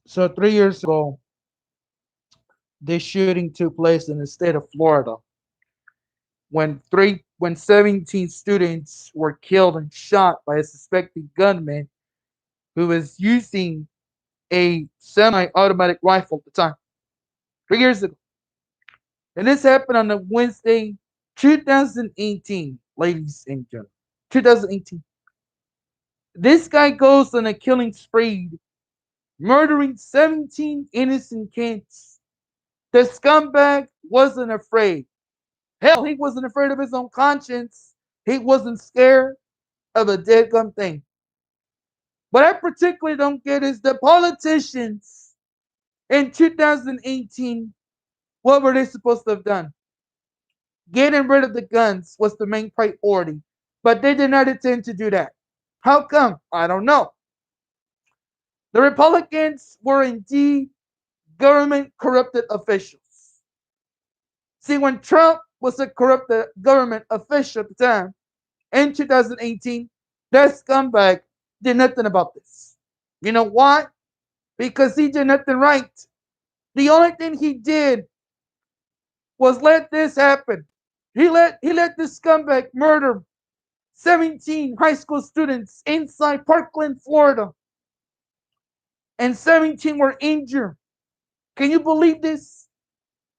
So 3 years ago, this shooting took place in the state of Florida when 17 students were killed and shot by a suspected gunman who was using a semi-automatic rifle at the time. 3 years ago. And this happened on a Wednesday, 2018, ladies and gentlemen. 2018. This guy goes on a killing spree, murdering 17 innocent kids. The scumbag wasn't afraid. Hell, he wasn't afraid of his own conscience. He wasn't scared of a dead gum thing. What I particularly don't get is the politicians in 2018, what were they supposed to have done? Getting rid of the guns was the main priority, but they did not intend to do that. How come? I don't know. The Republicans were indeed government corrupted officials. See, when Trump was a corrupted government official at the time, in 2018, that scumbag did nothing about this. You know why? Because he did nothing right. The only thing he did was let this happen. He let this scumbag murder 17 high school students inside Parkland, Florida, and 17 were injured. Can you believe this?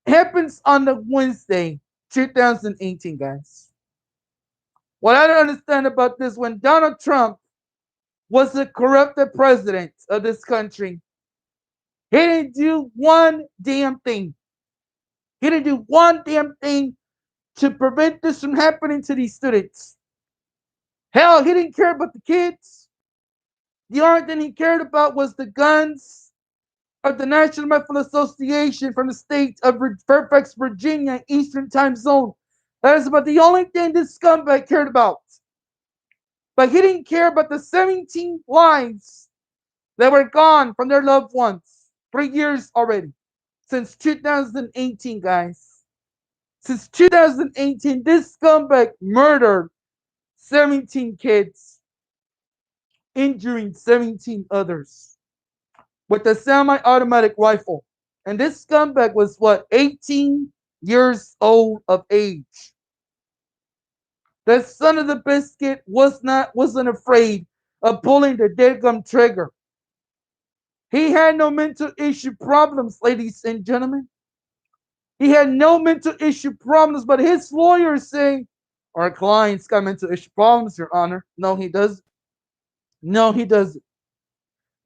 Happens on the Wednesday, 2018, guys. What I don't understand about this, when Donald Trump was the corrupted president of this country, he didn't do one damn thing. He didn't do one damn thing to prevent this from happening to these students. Hell, he didn't care about the kids. The only thing he cared about was the guns of the National Rifle Association from the state of Fairfax, Virginia, Eastern Time Zone. That is about the only thing this scumbag cared about. But he didn't care about the 17 lives that were gone from their loved ones. 3 years already. Since 2018, guys. Since 2018, this scumbag murdered 17 kids, injuring 17 others with a semi automatic rifle. And this scumbag was what, 18 years old of age. The son of the biscuit wasn't afraid of pulling the deadgum trigger. He had no mental issue problems, ladies and gentlemen. He had no mental issue problems, but his lawyers say our client's got mental issue problems, Your Honor. No, he doesn't. No, he doesn't.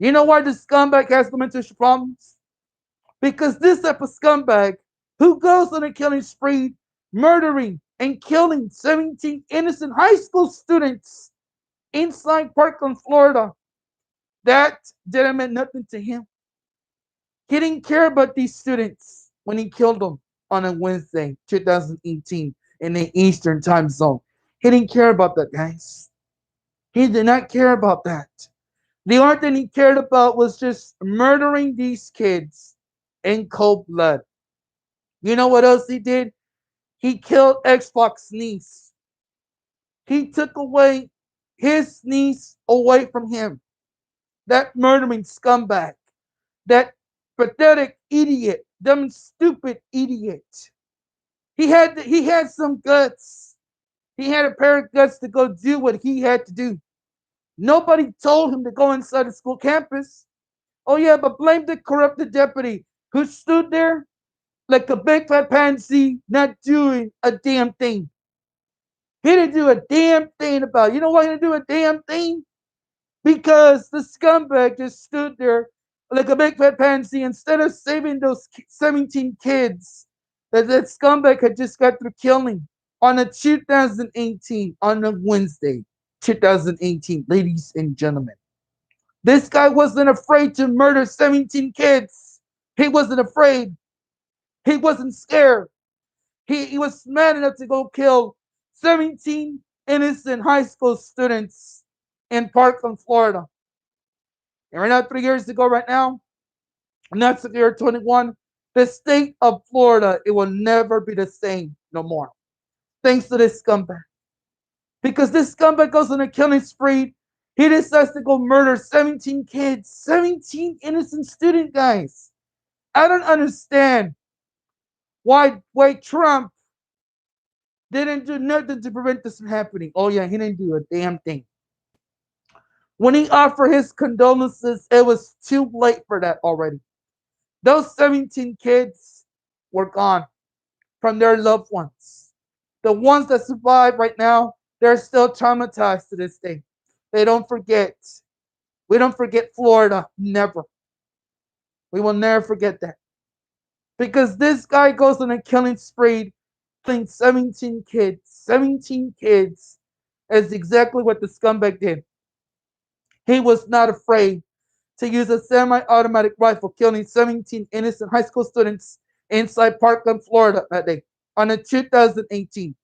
You know why this scumbag has no mental issue problems? Because this type of scumbag who goes on a killing spree, murdering and killing 17 innocent high school students inside Parkland, Florida, that didn't mean nothing to him. He didn't care about these students when he killed them on a Wednesday, 2018, in the Eastern Time Zone. He didn't care about that, guys. He did not care about that. The only thing he cared about was just murdering these kids in cold blood. You know what else he did? He killed Xbox's niece. He took away his niece away from him. That murdering scumbag. That pathetic idiot. Dumb stupid idiot. He had some guts. He had a pair of guts to go do what he had to do. Nobody told him to go inside the school campus. Oh yeah, but blame the corrupted deputy who stood there like a big fat pansy, not doing a damn thing. He didn't do a damn thing about it. You know why he didn't do a damn thing? Because the scumbag just stood there like a big fat pansy instead of saving those 17 kids that scumbag had just got through killing on a 2018, on a Wednesday, 2018, ladies and gentlemen. This guy wasn't afraid to murder 17 kids. He wasn't afraid. He wasn't scared. He was mad enough to go kill 17 innocent high school students in Parkland, Florida. And right now, 3 years ago, right now, and that's the year 21, the state of Florida, it will never be the same no more. Thanks to this scumbag. Because this scumbag goes on a killing spree. He decides to go murder 17 kids, 17 innocent student guys. I don't understand why Trump didn't do nothing to prevent this from happening. Oh yeah, he didn't do a damn thing. When he offered his condolences, it was too late for that already. Those 17 kids were gone from their loved ones. The ones that survived right now, they're still traumatized to this day. They don't forget. We don't forget Florida. Never. We will never forget that. Because this guy goes on a killing spree, killing 17 kids. 17 kids is exactly what the scumbag did. He was not afraid to use a semi-automatic rifle, killing 17 innocent high school students inside Parkland, Florida that day on a 2018.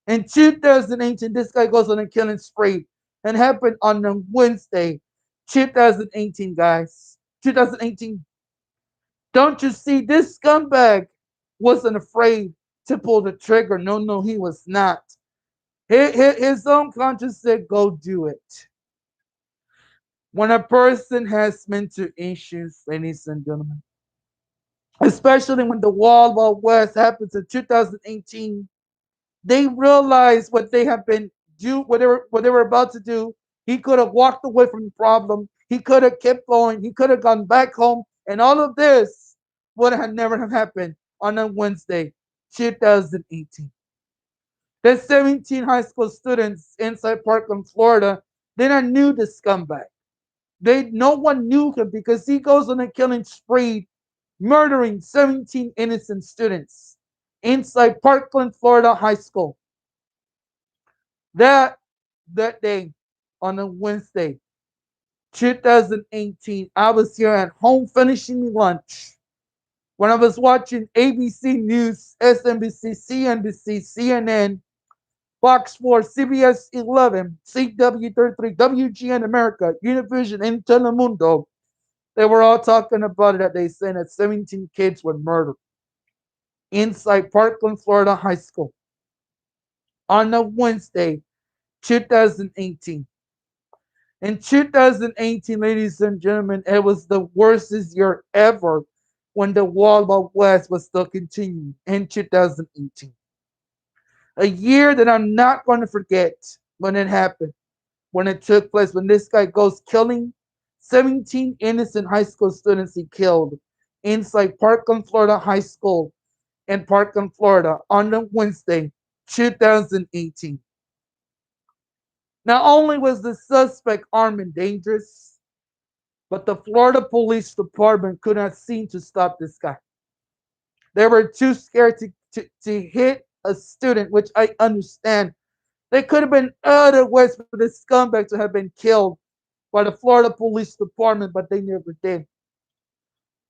In 2018, this guy goes on a killing spree and happened on a Wednesday, 2018, guys. 2018. Don't you see? This scumbag wasn't afraid to pull the trigger. No, no, he was not. His own conscience said, go do it. When a person has mental issues, ladies and gentlemen, especially when the Wild West happens in 2018, they realize what they have been do what they were about to do. He could have walked away from the problem. He could have kept going. He could have gone back home, and all of this would have never have happened on a Wednesday, 2018. The 17 high school students inside Parkland, Florida, they not knew the scumbag. No one knew him because he goes on a killing spree, murdering 17 innocent students inside Parkland, Florida High School. That that day on a Wednesday, 2018, I was here at home finishing lunch when I was watching ABC News, SNBC, CNBC, CNN, Fox 4, CBS 11, CW 33, WGN America, Univision, and Telemundo. They were all talking about it that they said that 17 kids were murdered inside Parkland, Florida High School on a Wednesday, 2018. In 2018, ladies and gentlemen, it was the worst year ever when the Wild West was still continuing in 2018. A year that I'm not going to forget when it happened, when it took place, when this guy goes killing 17 innocent high school students he killed inside Parkland, Florida High School in Parkland, Florida on a Wednesday, 2018. Not only was the suspect armed and dangerous, but the Florida Police Department could not seem to stop this guy. They were too scared to hit a student, which I understand. There could have been other ways for this scumbag to have been killed by the Florida Police Department, but they never did.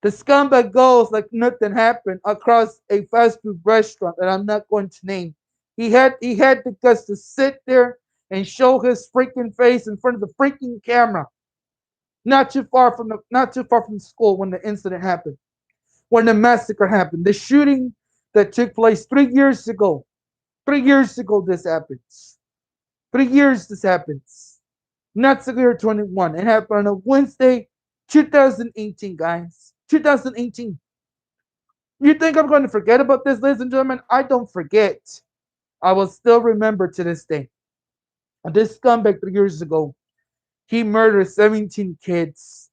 The scumbag goes like nothing happened across a fast food restaurant that I'm not going to name. He had the guts to sit there and show his freaking face in front of the freaking camera, not too far from the school when the incident happened, when the massacre happened, the shooting that took place 3 years ago. 3 years ago, this happens. 3 years this happens. Not the year 21. It happened on a Wednesday, 2018, guys. 2018. You think I'm going to forget about this, ladies and gentlemen? I don't forget. I will still remember to this day. This scumbag 3 years ago, he murdered 17 kids,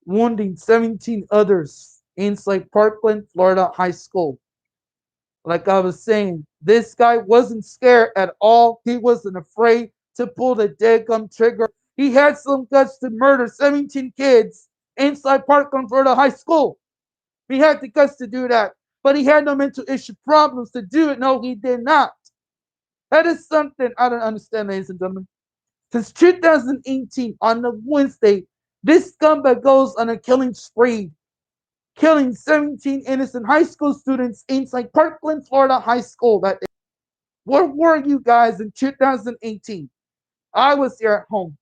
wounding 17 others inside Parkland, Florida High School. Like I was saying, this guy wasn't scared at all. He wasn't afraid to pull the deadgum trigger. He had some guts to murder 17 kids inside Parkland, Florida High School. He had the guts to do that. But he had no mental issue problems to do it. No, he did not. That is something I don't understand, ladies and gentlemen. Since 2018, on the Wednesday, this scumbag goes on a killing spree, killing 17 innocent high school students inside Parkland, Florida High School that day. Where were you guys in 2018? I was here at home.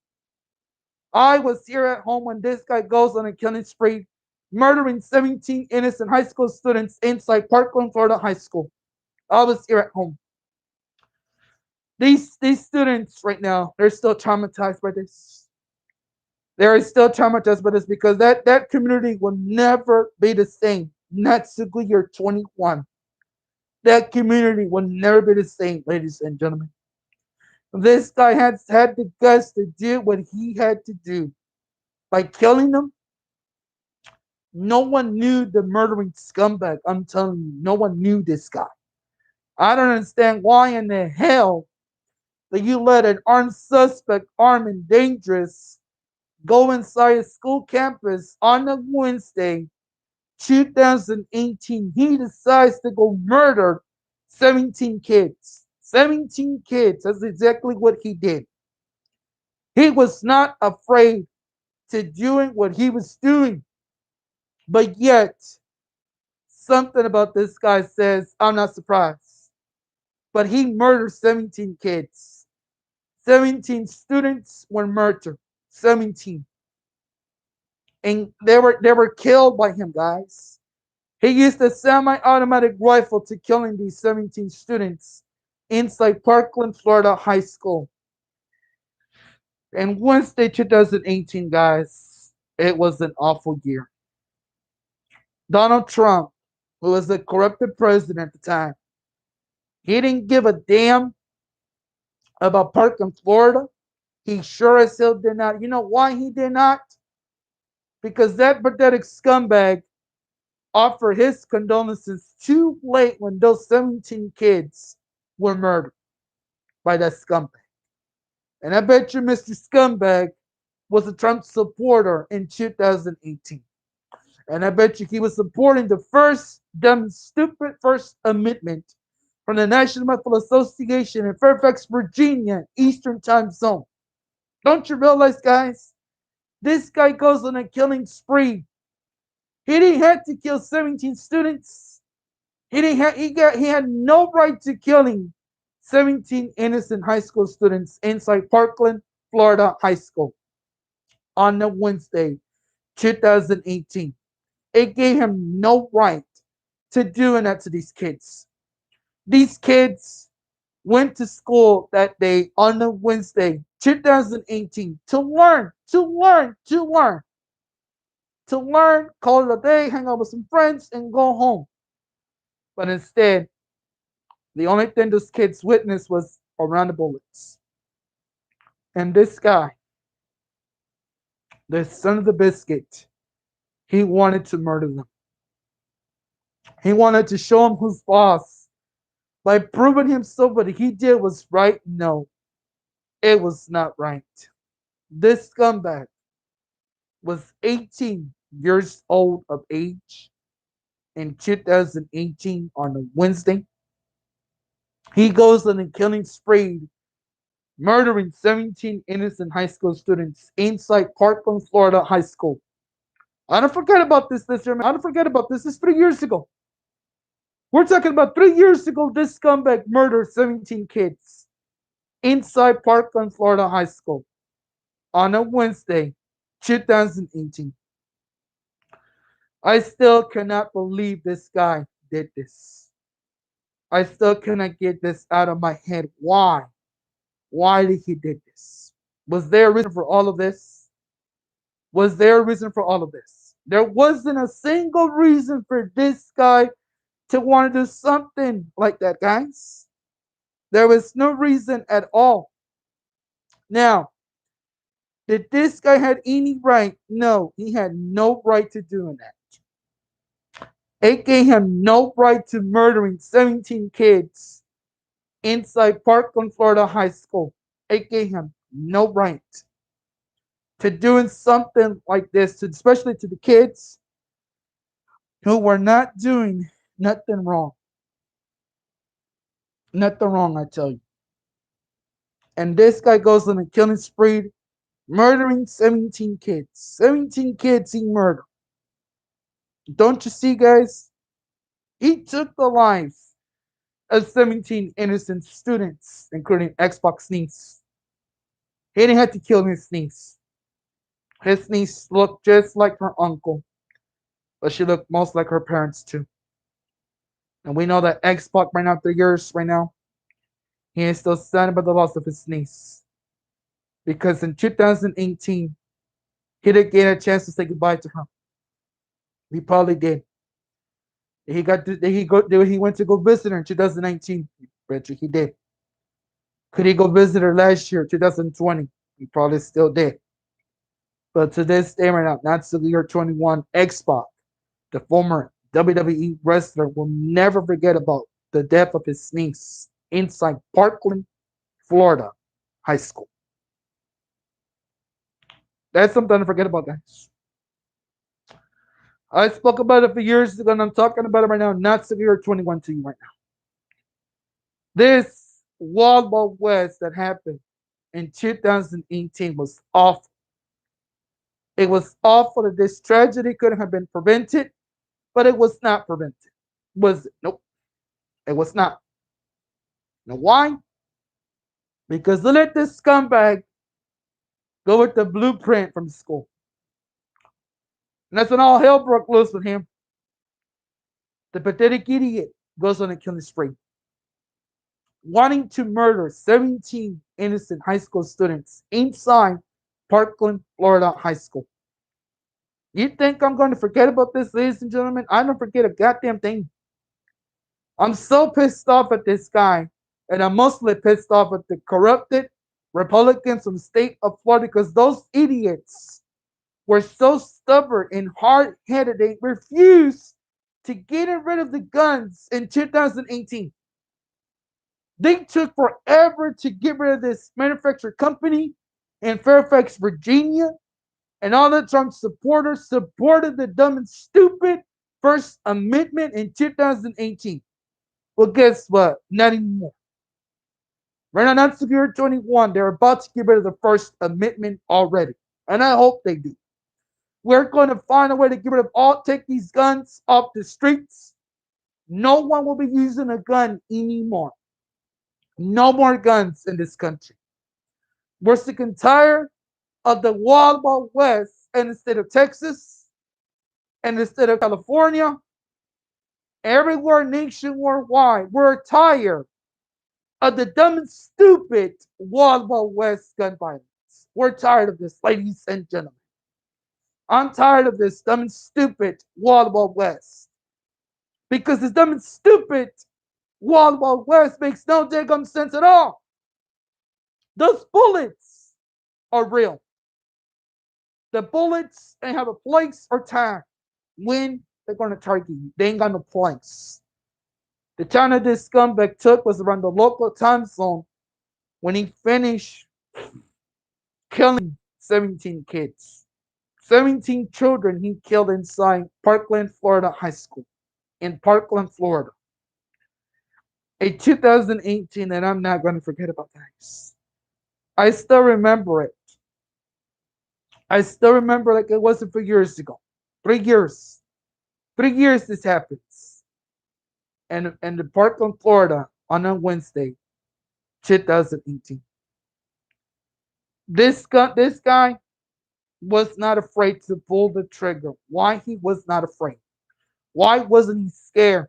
I was here at home when this guy goes on a killing spree, murdering 17 innocent high school students inside Parkland, Florida High School. I was here at home. These students right now, they're still traumatized by this. They are still traumatized by this because that community will never be the same. Not single year 21. That community will never be the same, ladies and gentlemen. This guy has had the guts to do what he had to do. By killing them, no one knew the murdering scumbag. I'm telling you, no one knew this guy. I don't understand why in the hell that you let an armed suspect, armed and dangerous, go inside a school campus on a Wednesday, 2018. He decides to go murder 17 kids. 17 kids. That's exactly what he did. He was not afraid to doing what he was doing. But yet, something about this guy says, I'm not surprised. But he murdered 17 kids. 17 students were murdered. 17. And they were killed by him, guys. He used a semi-automatic rifle to killing these 17 students inside Parkland, Florida High School. And Wednesday 2018, guys, it was an awful year. Donald Trump, who was a corrupted president at the time, he didn't give a damn about Parkland, Florida. He sure as hell did not. You know why he did not? Because that pathetic scumbag offered his condolences too late when those 17 kids were murdered by that scumbag. And I bet you Mr. Scumbag was a Trump supporter in 2018. And I bet you he was supporting the first dumb, stupid First Amendment from the National Rifle Association in Fairfax, Virginia, Eastern Time Zone. Don't you realize, guys? This guy goes on a killing spree. He didn't have to kill 17 students. He had no right to killing 17 innocent high school students inside Parkland, Florida High School on a Wednesday, 2018. It gave him no right to doing that to these kids. These kids went to school that day on a Wednesday, 2018, to learn, call it a day, hang out with some friends, and go home. But instead, the only thing those kids witnessed was around the bullets. And this guy, the son of the biscuit, he wanted to murder them. He wanted to show him who's boss by proving himself what he did was right. No, it was not right. This scumbag was 18 years old of age in 2018 on a Wednesday. He goes on a killing spree, murdering 17 innocent high school students inside Parkland, Florida High School. I don't forget about this, listener. I don't forget about this. This is 3 years ago. We're talking about 3 years ago. This scumbag murdered 17 kids inside Parkland, Florida High School on a Wednesday, 2018. I still cannot believe this guy did this. I still cannot get this out of my head. Why? Why did he did this? Was there a reason for all of this? Was there a reason for all of this? There wasn't a single reason for this guy to want to do something like that, guys. There was no reason at all. Now, did this guy had any right? No, he had no right to doing that. It gave him no right to murdering 17 kids inside Parkland, Florida High School. It gave him no right to doing something like this, especially to the kids who were not doing nothing wrong. Nothing wrong, I tell you. And this guy goes on a killing spree, murdering 17 kids. 17 kids he murdered. Don't you see, guys? He took the lives of 17 innocent students, including Xbox niece. He didn't have to kill his niece. His niece looked just like her uncle, but she looked most like her parents too. And we know that Xbox right now, 3 years right now, he is still sad about the loss of his niece. Because in 2018, He didn't get a chance to say goodbye to her. He probably did. He went to go visit her in 2019. Bet he did. Could he go visit her last year, 2020? He probably still did. But to this day right now, not to the year 21, X-Pac, the former WWE wrestler, will never forget about the death of his niece inside Parkland, Florida high school. That's something to forget about, guys. I spoke about it for years ago, and I'm talking about it right now, not to the year 21 to you right now. This Wild Wild West that happened in 2018 was awful. It was awful that this tragedy could have been prevented, but it was not prevented. Was it? Nope, it was not. Now why? Because they let this scumbag go with the blueprint from school. And that's when all hell broke loose with him. The pathetic idiot goes on a killing spree, wanting to murder 17 innocent high school students inside Parkland, Florida high school. You think I'm going to forget about this, ladies and gentlemen? I don't forget a goddamn thing. I'm so pissed off at this guy, and I'm mostly pissed off at the corrupted Republicans from the state of Florida because those idiots were so stubborn and hard headed, they refused to get rid of the guns in 2018. They took forever to get rid of this manufacturing company in Fairfax, Virginia, and all the Trump supporters supported the dumb and stupid First Amendment in 2018. Well, guess what? Not anymore. Right now, not Secure 21. They're about to get rid of the First Amendment already. And I hope they do. We're going to find a way to get rid of take these guns off the streets. No one will be using a gun anymore. No more guns in this country. We're sick and tired of the Wild Wild West in the state of Texas and the state of California, everywhere nationwide. We're tired of the dumb and stupid Wild Wild West gun violence. We're tired of this, ladies and gentlemen. I'm tired of this dumb and stupid Wild Wild West. Because this dumb and stupid Wild Wild West makes no daggum sense at all. Those bullets are real. The bullets ain't have a place or time when they're going to target you. They ain't got no place. The time that this scumbag took was around the local time zone when he finished killing 17 kids. 17 children he killed inside Parkland, Florida High School. In Parkland, Florida. In 2018, and I'm not going to forget about that. I still remember it. I still remember like it wasn't 4 years ago. 3 years. 3 years this happens. And in the Parkland, Florida on a Wednesday, 2018. This guy was not afraid to pull the trigger. Why he was not afraid? Why wasn't he scared?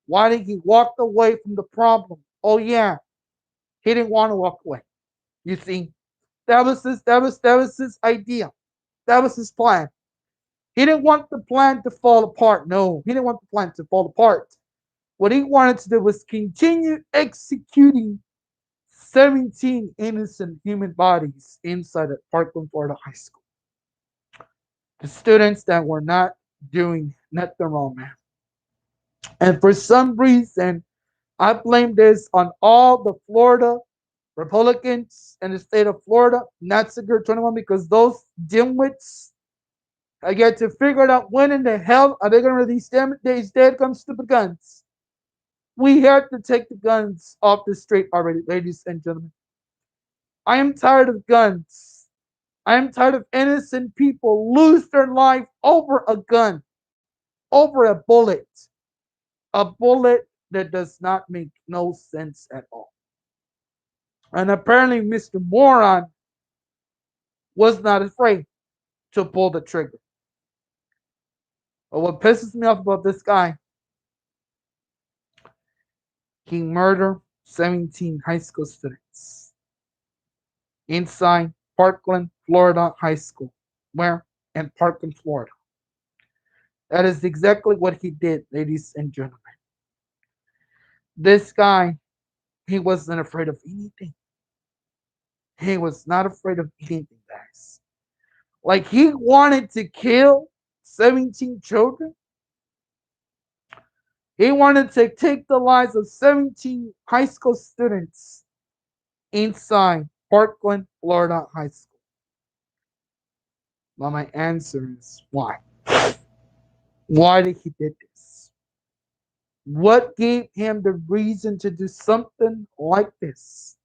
Why did he walk away from the problem? Oh yeah, he didn't want to walk away. You see, that was his idea. That was his plan. He didn't want the plan to fall apart. No, he didn't want the plan to fall apart. What he wanted to do was continue executing 17 innocent human bodies inside of Parkland, Florida High School. The students that were not doing nothing wrong, man. And for some reason, I blame this on all the Florida Republicans in the state of Florida, not Secure 21, because those dimwits, I get to figure out when in the hell are they going to release these dead come stupid guns. We have to take the guns off the street already, ladies and gentlemen. I am tired of guns. I am tired of innocent people lose their life over a gun, over a bullet. A bullet that does not make no sense at all. And apparently, Mr. Moron was not afraid to pull the trigger. But what pisses me off about this guy, he murdered 17 high school students inside Parkland, Florida High School. Where? In Parkland, Florida. That is exactly what he did, ladies and gentlemen. This guy, he wasn't afraid of anything. He was not afraid of anything, guys. Like he wanted to kill 17 children. He wanted to take the lives of 17 high school students inside Parkland, Florida High School. Well, my answer is why? Why did he did this? What gave him the reason to do something like this?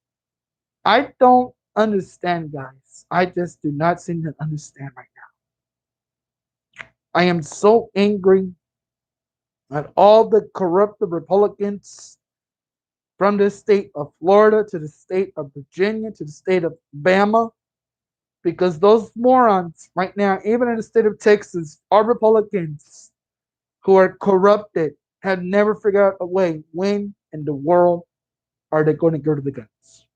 I don't understand, guys. I just do not seem to understand right now. I am so angry at all the corrupt Republicans from the state of Florida to the state of Virginia to the state of Alabama, because those morons right now, even in the state of Texas, are Republicans who are corrupted, have never figured out a way when in the world are they going to go to the guns?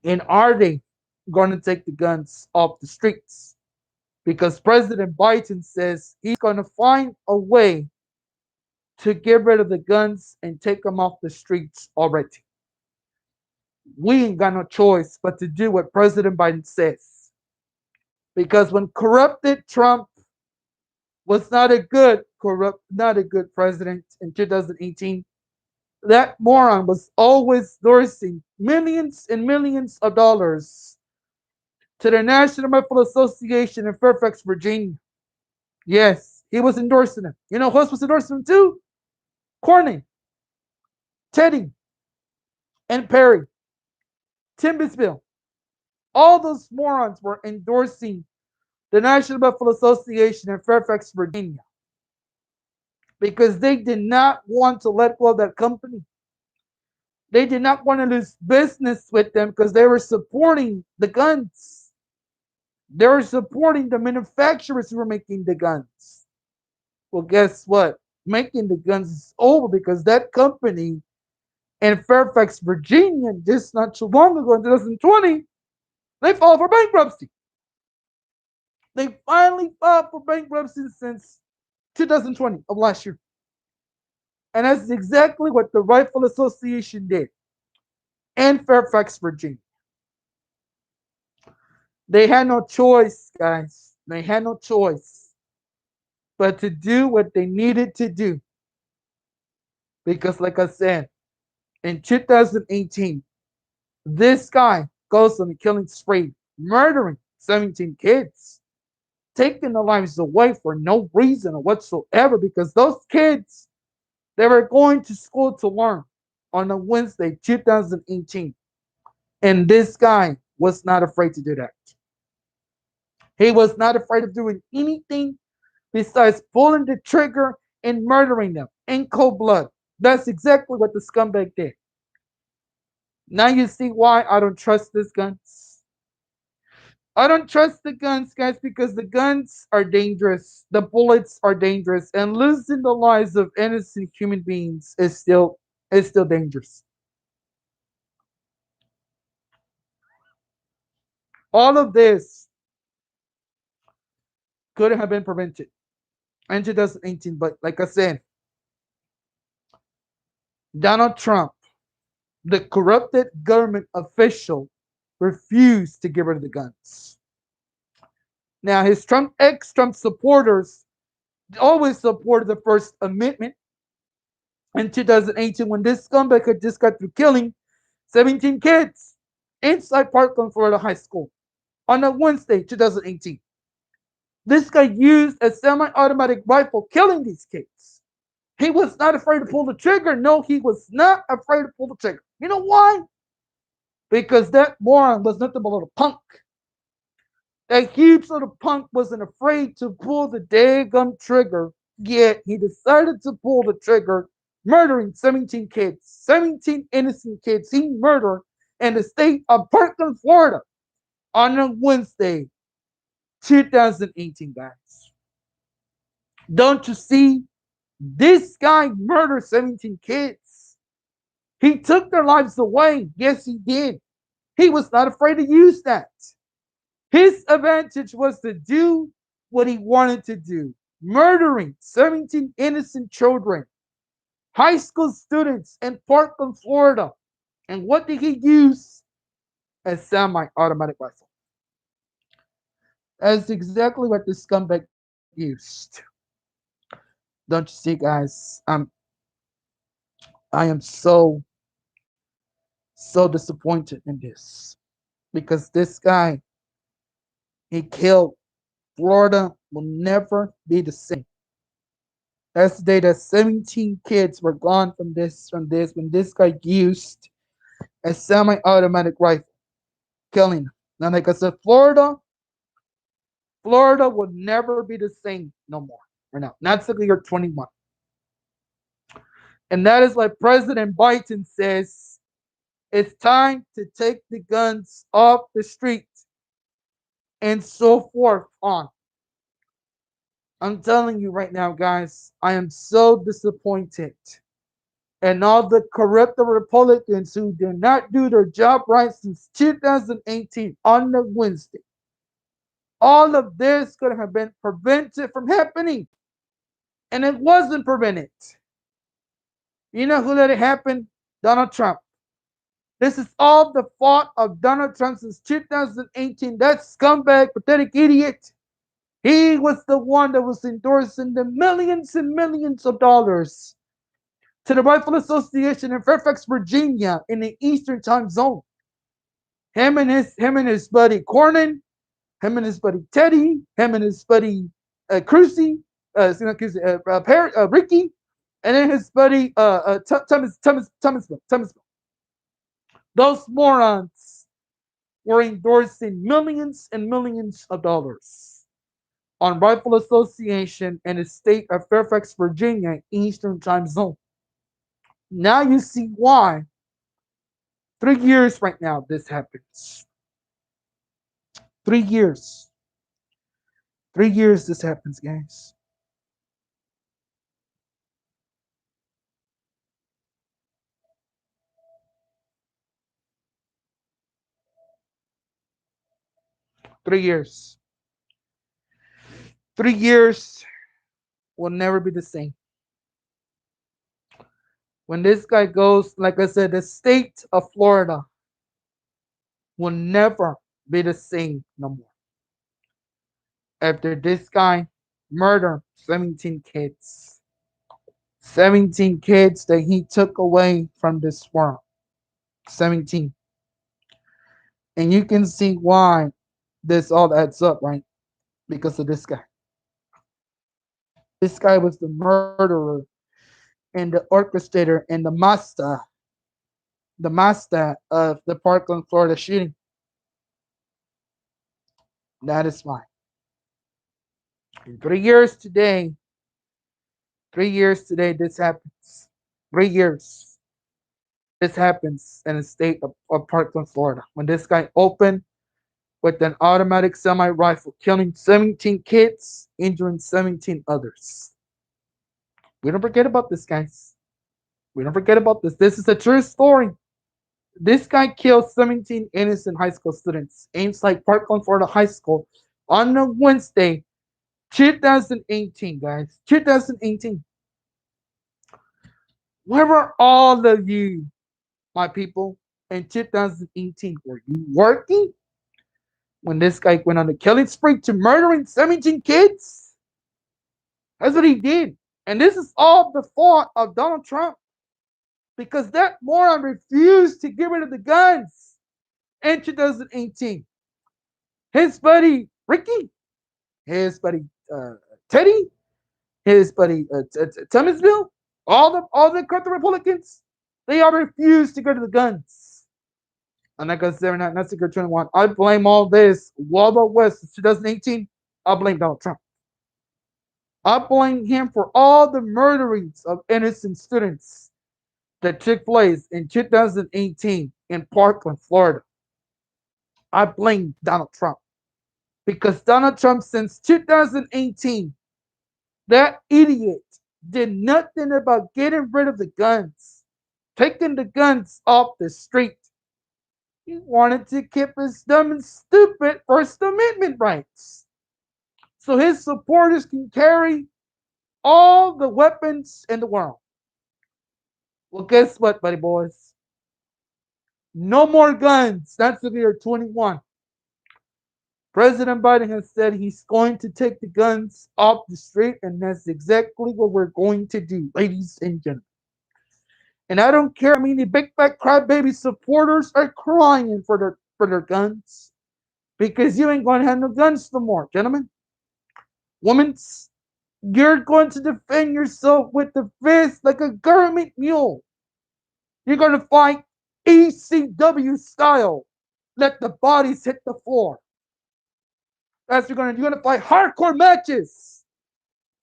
And are they going to take the guns off the streets? Because President Biden says he's going to find a way to get rid of the guns and take them off the streets already. We ain't got no choice but to do what President Biden says. Because when corrupted Trump was not a good president in 2018, that moron was always endorsing millions and millions of dollars to the National Rifle Association in Fairfax, Virginia. Yes, he was endorsing him. You know who else was endorsing him too? Cornyn, Teddy, and Perry, Timbisville. All those morons were endorsing the National Rifle Association in Fairfax, Virginia, because they did not want to let go of that company. They did not want to lose business with them because they were supporting the guns. They were supporting the manufacturers who were making the guns. Well, guess what? Making the guns is over because that company in Fairfax, Virginia, just not too long ago in 2020, they filed for bankruptcy. They finally filed for bankruptcy since 2020 of last year. And that's exactly what the Rifle Association did in Fairfax, Virginia. They had no choice, guys. They had no choice but to do what they needed to do. Because, like I said, in 2018, this guy goes on a killing spree, murdering 17 kids, taking their lives away for no reason whatsoever. Because those kids, they were going to school to learn on a Wednesday, 2018. And this guy was not afraid to do that. He was not afraid of doing anything besides pulling the trigger and murdering them in cold blood. That's exactly what the scumbag did. Now you see why I don't trust these guns. I don't trust the guns, guys, because the guns are dangerous. The bullets are dangerous, and losing the lives of innocent human beings is still dangerous. All of this could have been prevented in 2018, but like I said, Donald Trump, the corrupted government official, refused to get rid of the guns. Now, his ex-Trump supporters always supported the First Amendment in 2018 when this scumbag had just got through killing 17 kids inside Parkland, Florida High School on a Wednesday, 2018. This guy used a semi-automatic rifle killing these kids. He was not afraid to pull the trigger. No, he was not afraid to pull the trigger. You know why? Because that moron was nothing but a little punk. That huge little punk wasn't afraid to pull the daggum trigger, yet he decided to pull the trigger, murdering 17 kids, 17 innocent kids he murdered in the state of Parkland, Florida on a Wednesday, 2018, guys. Don't you see? This guy murdered 17 kids. He took their lives away. Yes, he did. He was not afraid to use that. His advantage was to do what he wanted to do, murdering 17 innocent children, high school students in Parkland, Florida. And what did he use? A semi automatic rifle. That's exactly what this scumbag used. Don't you see, guys? I am so disappointed in this because this guy he killed. Florida will never be the same. That's the day that 17 kids were gone from this when this guy used a semi-automatic rifle, killing them. Now, like I said, Florida will never be the same no more. Right now, not until you're 21, and that is why President Biden says it's time to take the guns off the street and so forth on. I'm telling you right now, guys, I am so disappointed. And all the corrupt Republicans who did not do their job right since 2018 on the Wednesday. All of this could have been prevented from happening, and it wasn't prevented. You know who let it happen? Donald Trump. This is all the fault of Donald Trump since 2018. That scumbag, pathetic idiot. He was the one that was endorsing the millions and millions of dollars to the Rifle Association in Fairfax, Virginia, in the Eastern Time Zone. Him and his buddy Cornyn, him and his buddy Teddy, him and his buddy Crucy, Ricky, and then his buddy Thomas. Those morons were endorsing millions and millions of dollars on Rifle Association and the state of Fairfax, Virginia, Eastern Time Zone. Now you see why 3 years right now this happens. 3 years. 3 years this happens, guys. 3 years. 3 years will never be the same. When this guy goes, like I said, the state of Florida will never be the same no more. After this guy murdered 17 kids. 17 kids that he took away from this world. 17. And you can see why this all adds up, right? Because of this guy. This guy was the murderer and the orchestrator and the master of the Parkland, Florida shooting. That is why. In 3 years today, 3 years today, this happens. 3 years. This happens in the state of Parkland, Florida. When this guy opened with an automatic semi rifle, killing 17 kids, injuring 17 others. We don't forget about this, guys. We don't forget about this. This is a true story. This guy killed 17 innocent high school students inside Parkland, Florida High School on a Wednesday, 2018, guys. 2018. Where were all of you, my people, in 2018? Were you working when this guy went on a killing spree to murdering 17 kids? That's what he did. And this is all the fault of Donald Trump because that moron refused to get rid of the guns in 2018. His buddy Ricky, his buddy Teddy, his buddy Thomasville, all the corrupt Republicans, they all refused to go to the guns. And like I said, not Secret 21. I blame all this Wild Wild West in 2018. I blame Donald Trump. I blame him for all the murderings of innocent students that took place in 2018 in Parkland, Florida. I blame Donald Trump because Donald Trump, since 2018, that idiot did nothing about getting rid of the guns, taking the guns off the street. He wanted to keep his dumb and stupid First Amendment rights. So his supporters can carry all the weapons in the world. Well, guess what, buddy boys? No more guns. That's the year 21. President Biden has said he's going to take the guns off the street, and that's exactly what we're going to do, ladies and gentlemen. And I don't care. I mean, the big fat crybaby supporters are crying for their guns because you ain't going to have no guns no more, gentlemen. Women, you're going to defend yourself with the fist like a government mule. You're going to fight ECW style. Let the bodies hit the floor. That's what you're gonna fight hardcore matches.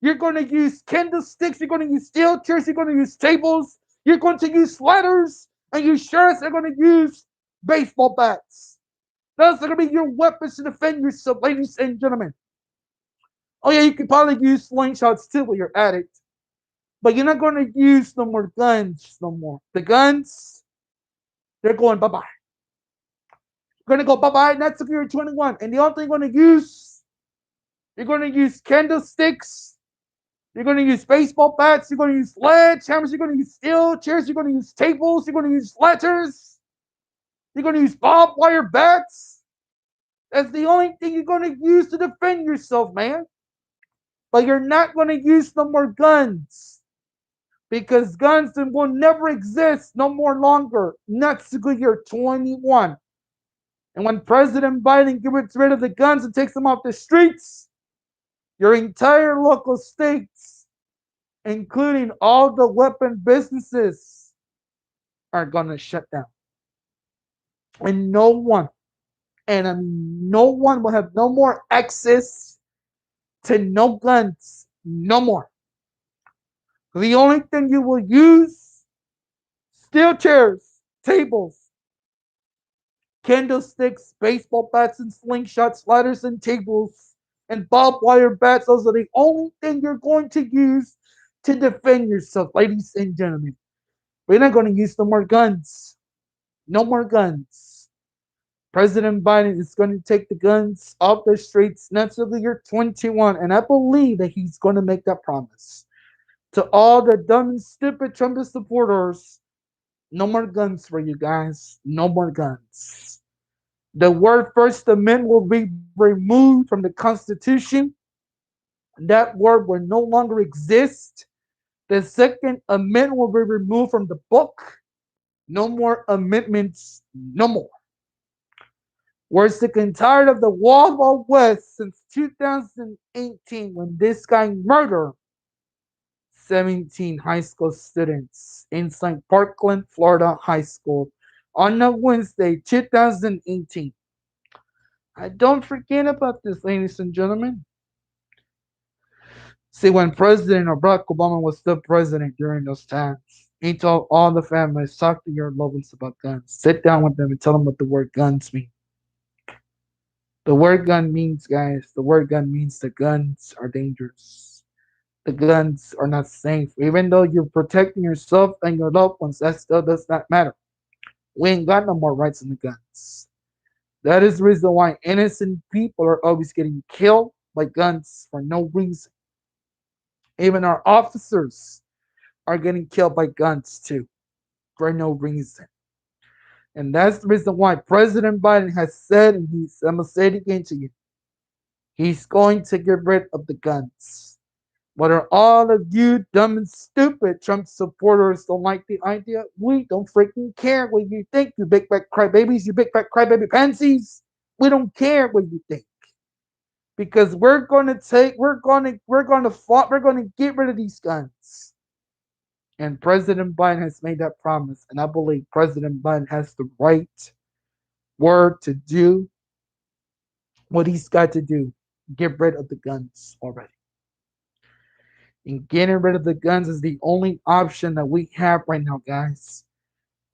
You're gonna use candlesticks, you're gonna use steel chairs, you're gonna use tables, you're going to use ladders, and you sheriffs are gonna use baseball bats. Those are gonna be your weapons to defend yourself, ladies and gentlemen. Oh yeah, you can probably use slingshots too while you're at it. But you're not gonna use no more guns no more. The guns, they're going bye-bye. You're gonna go bye-bye, that's if you're 21. And the only thing you're gonna use candlesticks, you're going to use baseball bats. You're going to use sledgehammers. You're going to use steel chairs. You're going to use tables. You're going to use ladders. You're going to use barbed wire bats. That's the only thing you're going to use to defend yourself, man. But you're not going to use no more guns. Because guns will never exist no more longer. Not to year 21. And when President Biden gets rid of the guns and takes them off the streets, your entire local states, including all the weapon businesses, are going to shut down. And no one, no one will have no more access to no guns, no more. The only thing you will use, steel chairs, tables, candlesticks, baseball bats and slingshots, ladders and tables, and barbed wire bats. Those are the only thing you're going to use to defend yourself, ladies and gentlemen. We're not going to use no more guns. No more guns. President Biden is going to take the guns off the streets next year 21. And I believe that he's going to make that promise. To all the dumb and stupid Trump supporters, no more guns for you guys. No more guns. The word First Amendment will be removed from the Constitution. That word will no longer exist. The Second Amendment will be removed from the book. No more amendments, no more. We're sick and tired of the Wild Wild West since 2018 when this guy murdered 17 high school students inside Parkland, Florida High School on a Wednesday, 2018. I don't forget about this, ladies and gentlemen. See, when President Barack Obama was still president during those times, he told all the families, talk to your loved ones about guns. Sit down with them and tell them what the word guns mean. The word gun means, guys, the word gun means the guns are dangerous. The guns are not safe. Even though you're protecting yourself and your loved ones, that still does not matter. We ain't got no more rights in the guns. That is the reason why innocent people are always getting killed by guns for no reason. Even our officers are getting killed by guns too, for no reason. And that's the reason why President Biden has said, and I'm going to say it again to you, he's going to get rid of the guns. Whether all of you dumb and stupid Trump supporters don't like the idea, we don't freaking care what you think, you big fat crybabies, you big fat crybaby pansies. We don't care what you think. Because we're going to get rid of these guns. And President Biden has made that promise. And I believe President Biden has the right word to do what he's got to do. Get rid of the guns already. And getting rid of the guns is the only option that we have right now, guys.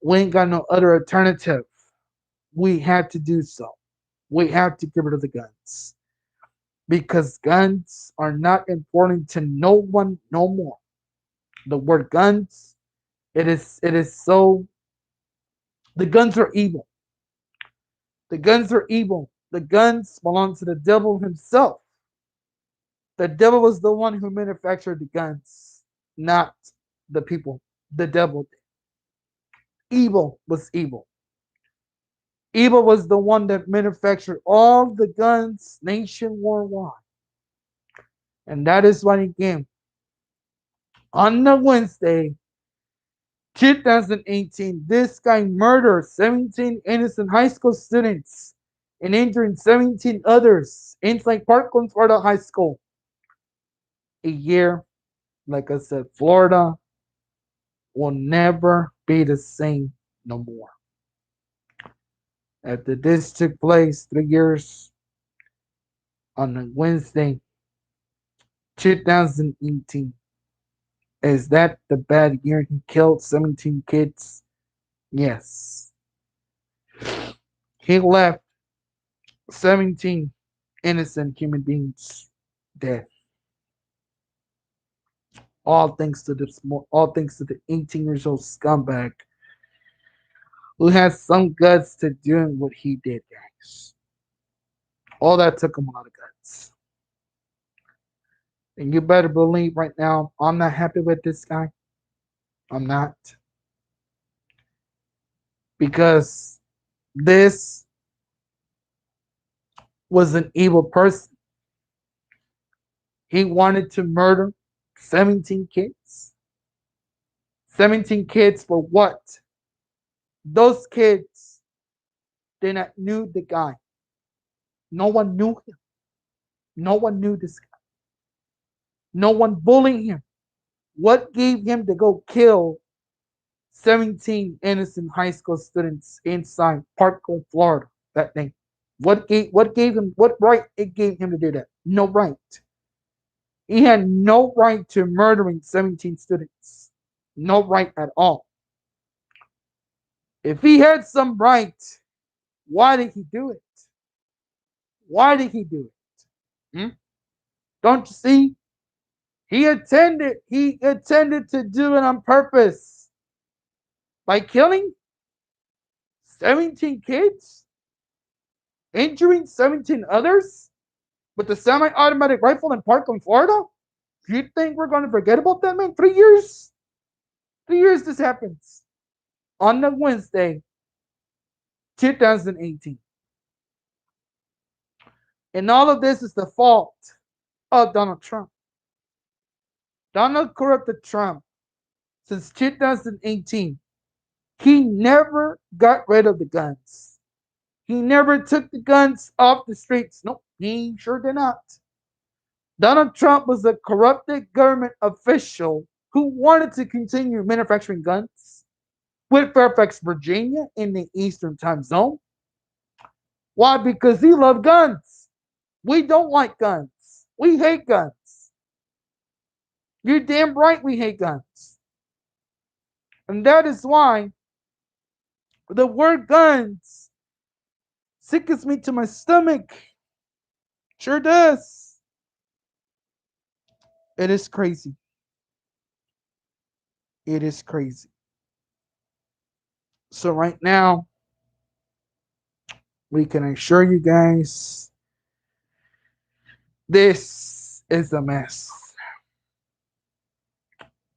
We ain't got no other alternative. We have to do so. We have to get rid of the guns. Because guns are not important to no one no more. The word guns, it is so, the guns are evil. The guns are evil. The guns belong to the devil himself. The devil was the one who manufactured the guns, not the people. The devil did. Evil was evil. Evil was the one that manufactured all the guns nation worldwide. And that is why he came on the Wednesday, 2018. This guy murdered 17 innocent high school students and injuring 17 others inside Parkland, Florida High School. A year, like I said, Florida will never be the same no more. After this took place 3 years on a Wednesday, 2018, is that the bad year he killed 17 kids? Yes. He left 17 innocent human beings dead. All thanks to the 18 years old scumbag who has some guts to doing what he did, guys. All that took him a lot of guts. And you better believe right now, I'm not happy with this guy. I'm not. Because this was an evil person. He wanted to murder 17 kids. 17 kids for what? Those kids did not knew the guy. No one knew him. No one knew this guy. No one bullied him. What gave him to go kill 17 innocent high school students inside Parkland, Florida that day? What gave him what right it gave him to do that? No right. He had no right to murdering 17 students. No right at all. If he had some right, why did he do it? Why did he do it? Hmm? Don't you see? He intended to do it on purpose by killing 17 kids, injuring 17 others with a semi-automatic rifle in Parkland, Florida. Do you think we're going to forget about that, man? 3 years? 3 years this happens. On the Wednesday, 2018. And all of this is the fault of Donald Trump. Donald corrupted Trump since 2018. He never got rid of the guns. He never took the guns off the streets. Nope, he sure did not. Donald Trump was a corrupted government official who wanted to continue manufacturing guns with Fairfax, Virginia in the Eastern time zone. Why? Because he loved guns. We don't like guns. We hate guns. You're damn right we hate guns. And that is why the word guns sickens me to my stomach. Sure does. It is crazy. It is crazy. So right now, we can assure you guys this is a mess.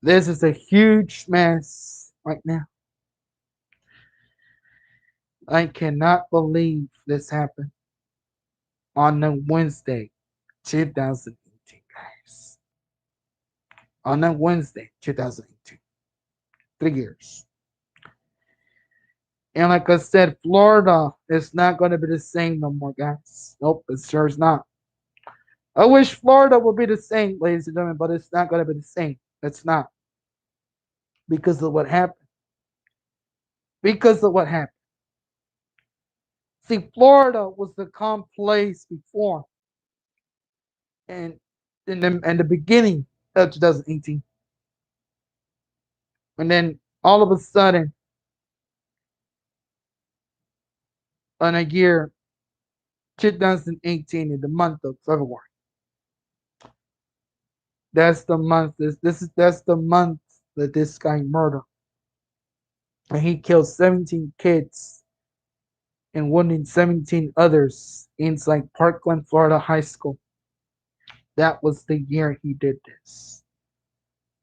This is a huge mess right now. I cannot believe this happened on a Wednesday, 2018, guys. On a Wednesday, 2018. 3 years. And like I said, Florida is not going to be the same no more, guys. Nope, it sure is not. I wish Florida would be the same, ladies and gentlemen, but it's not going to be the same. It's not. Because of what happened. Because of what happened. See, Florida was the calm place before. And in the beginning of 2018. And then all of a sudden, on a year 2018, in the month of February, that's the month. That's the month that this guy murdered, and he killed 17 kids and wounding 17 others inside Parkland, Florida High School. That was the year he did this.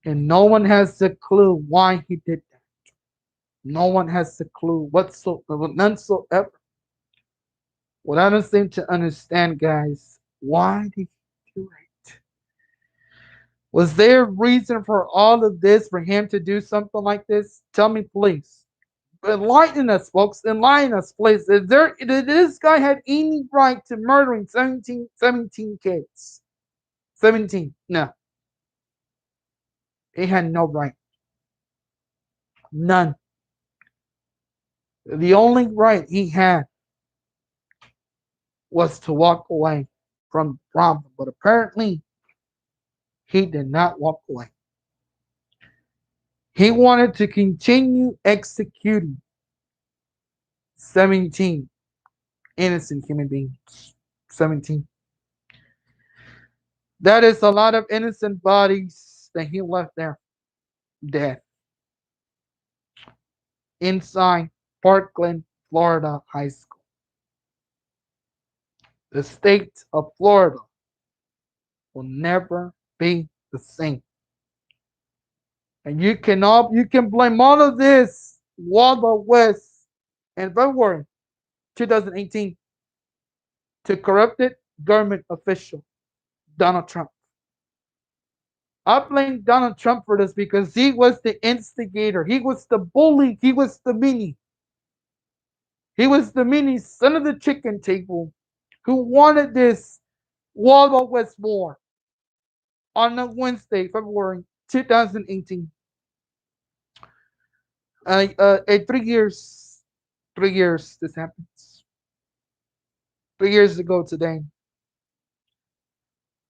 And no one has a clue why he did that. No one has a clue whatsoever, none so ever. What I don't seem to understand, guys, why did he do it? Was there a reason for all of this, for him to do something like this? Tell me, please. Enlighten us, folks. Enlighten us, please. Did this guy had any right to murdering 17 kids? 17. No. He had no right. None. The only right he had was to walk away from the problem. But apparently, he did not walk away. He wanted to continue executing 17 innocent human beings. 17. That is a lot of innocent bodies that he left there dead inside Parkland, Florida High School. The state of Florida will never be the same. And you can blame all of this Wild West in February 2018 to corrupted government official Donald Trump. I blame Donald Trump for this because he was the instigator. He was the bully. He was the meanie. He was the meanie son of the chicken table who wanted this Wild West war on a Wednesday, February 2018. 3 years this happens. 3 years ago today,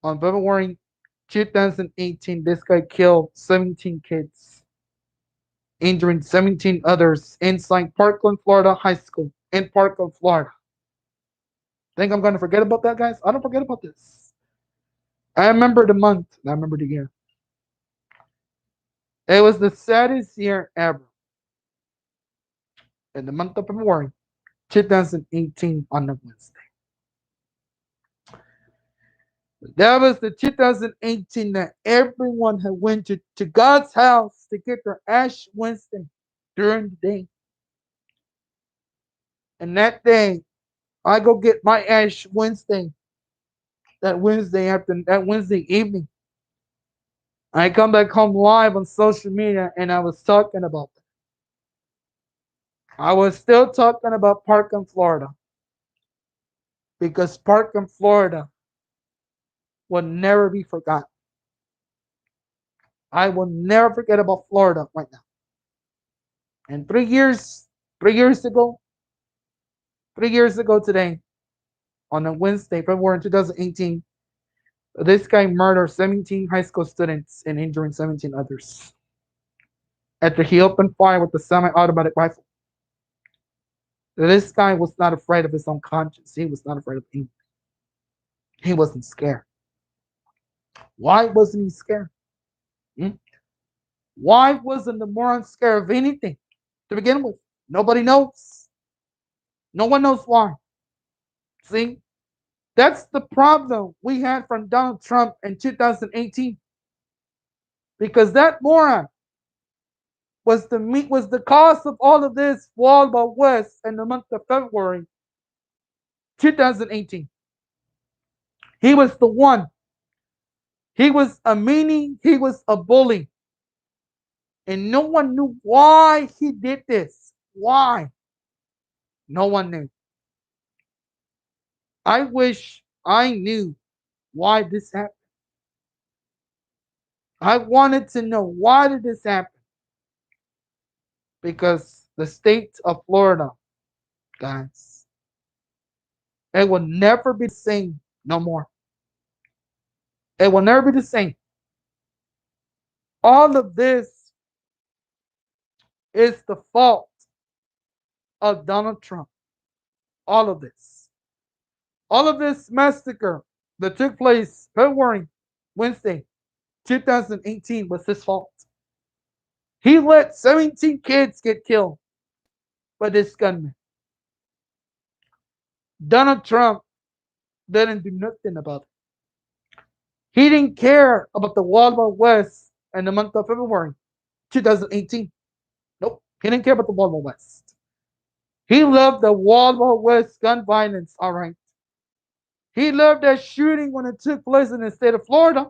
on February 2018, this guy killed 17 kids, injuring 17 others inside Parkland, Florida High School in Parkland, Florida. Think I'm going to forget about that, guys? I don't forget about this. I remember the month. I remember the year. It was the saddest year ever. In the month of February 2018 on a Wednesday. That was the 2018 that everyone had went to God's house to get their Ash Wednesday during the day. And that day, I go get my Ash Wednesday. That Wednesday evening, I come back home live on social media, and I was talking about that. I was still talking about Parkland, Florida, because Parkland, Florida will never be forgotten. I will never forget about Florida right now. And 3 years ago, 3 years ago today, on a Wednesday, February 2018, this guy murdered 17 high school students and injuring 17 others after he opened fire with a semi-automatic rifle. This guy was not afraid of his own conscience. He was not afraid of anything. He wasn't scared. Why wasn't he scared? Hmm? Why wasn't the moron scared of anything to begin with? Nobody knows. No one knows why. See? That's the problem we had from Donald Trump in 2018. Because that moron was the cause of all of this Wild West in the month of February 2018. He was the one. He was a meanie. He was a bully. And no one knew why he did this. Why? No one knew. I wish I knew why this happened. I wanted to know, why did this happen? Because the state of Florida, guys, it will never be the same no more. It will never be the same. All of this is the fault of Donald Trump. All of this. All of this massacre that took place February, Wednesday, 2018 was his fault. He let 17 kids get killed by this gunman. Donald Trump didn't do nothing about it. He didn't care about the Wild Wild West in the month of February 2018. Nope, he didn't care about the Wild Wild West. He loved the Wild Wild West gun violence, all right. He loved that shooting when it took place in the state of Florida.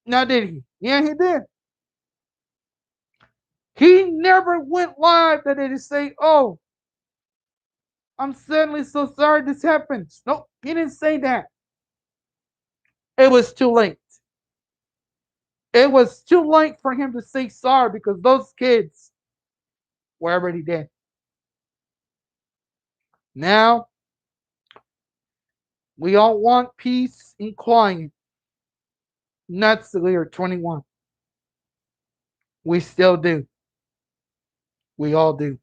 Now, did he? Yeah, he did. He never went live that they say, oh, I'm suddenly so sorry this happened. Nope, he didn't say that. It was too late. It was too late for him to say sorry because those kids were already dead. Now, we all want peace and quiet. Not the year 21. We still do. We all do.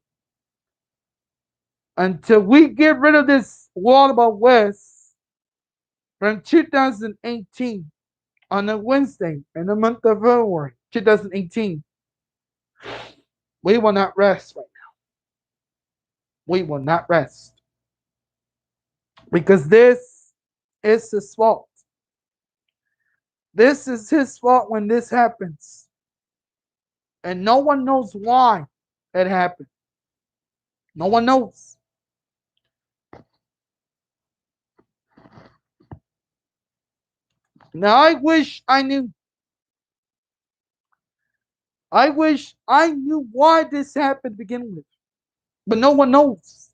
Until we get rid of this Wild Wild West from 2018 on a Wednesday in the month of February 2018, we will not rest right now. We will not rest. Because this is his fault. This is his fault when this happens. And no one knows why it happened. No one knows. Now I wish I knew. I wish I knew why this happened to begin with. But no one knows.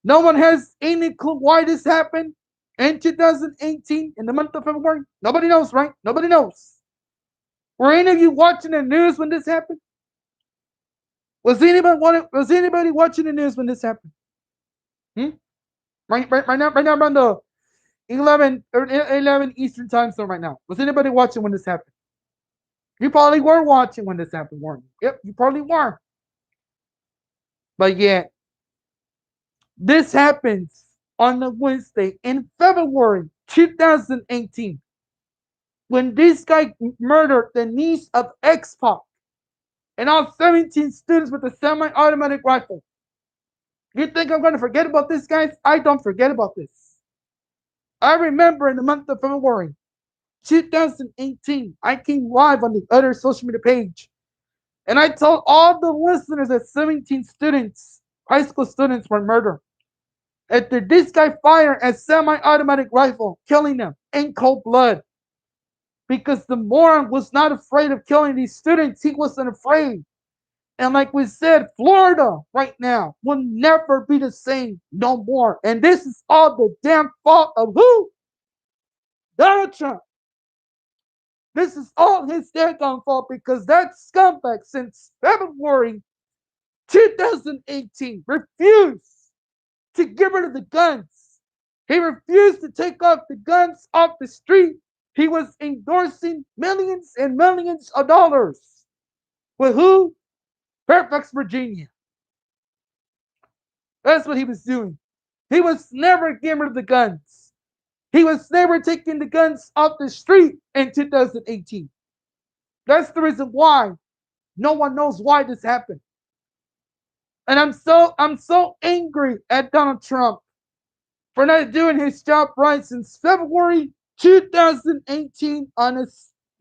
No one has any clue why this happened in 2018 in the month of February. Nobody knows, right? Nobody knows. Were any of you watching the news when this happened? Was anybody watching the news when this happened? Hmm? Right now around the 11 Eastern time zone right now. Was anybody watching when this happened? You probably were watching when this happened, weren't you? Yep, you probably were. But yet, this happens on a Wednesday in February 2018 when this guy murdered the niece of X-Pac and all 17 students with a semi-automatic rifle. You think I'm going to forget about this, guys? I don't forget about this. I remember in the month of February 2018, I came live on the other social media page and I told all the listeners that 17 students, high school students, were murdered after this guy fired a semi-automatic rifle, killing them in cold blood. Because the moron was not afraid of killing these students, he wasn't afraid. And like we said, Florida right now will never be the same no more. And this is all the damn fault of who? Donald Trump. This is all his daggone fault because that scumbag since February 2018 refused to get rid of the guns. He refused to take off the guns off the street. He was endorsing millions and millions of dollars. With who? Fairfax, Virginia. That's what he was doing. He was never getting rid of the guns. He was never taking the guns off the street in 2018. That's the reason why no one knows why this happened. And I'm so angry at Donald Trump for not doing his job right since February 2018 on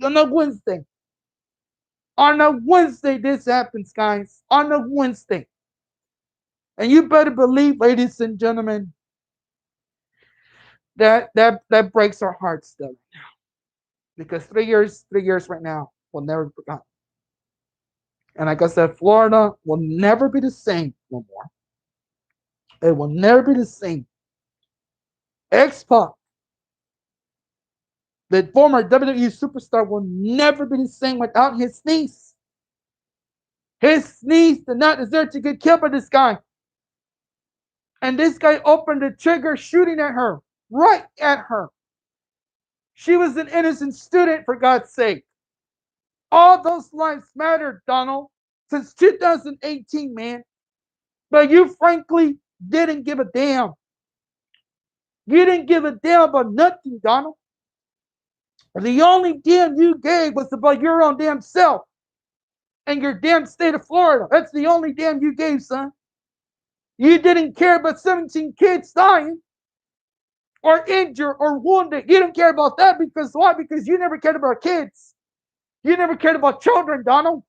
a Wednesday. On a Wednesday, this happens, guys. On a Wednesday. And you better believe, ladies and gentlemen, that breaks our hearts still. Because 3 years right now will never be forgotten. And like I said, Florida will never be the same no more. It will never be the same. X-Pac, the former WWE superstar, will never be the same without his niece. His niece did not deserve to get killed by this guy. And this guy opened the trigger shooting at her, right at her. She was an innocent student, for God's sake. All those lives mattered, Donald, since 2018, man. But you frankly didn't give a damn. You didn't give a damn about nothing, Donald. The only damn you gave was about your own damn self and your damn state of Florida. That's the only damn you gave, son. You didn't care about 17 kids dying or injured or wounded. You didn't care about that because why? Because you never cared about kids. You never cared about children, Donald.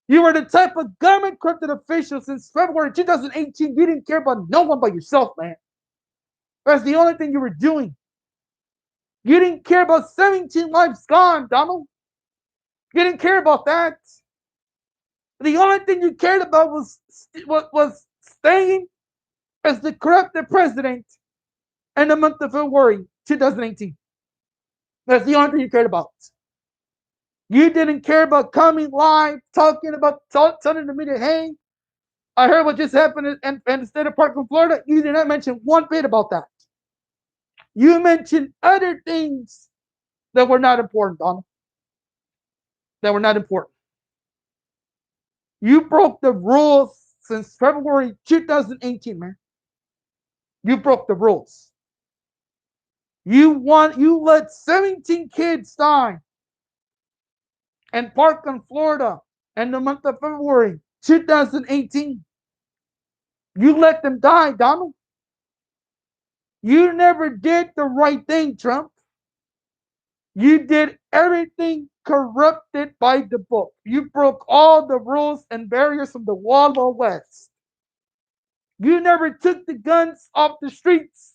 You were the type of government corrupted official since February 2018. You didn't care about no one but yourself, man. That's the only thing you were doing. You didn't care about 17 lives gone, Donald. You didn't care about that. The only thing you cared about was staying as the corrupted president in the month of February 2018. That's the only thing you cared about. You didn't care about coming live, talking about, telling the media, hey, I heard what just happened in the state of Parkland, Florida. You did not mention one bit about that. You mentioned other things that were not important, Donald. That were not important. You broke the rules since February 2018, man. You broke the rules. You let 17 kids die in Parkland, Florida in the month of February 2018. You let them die, Donald. You never did the right thing, Trump. You did everything corrupted by the book. You broke all the rules and barriers from the Wild Wild West. You never took the guns off the streets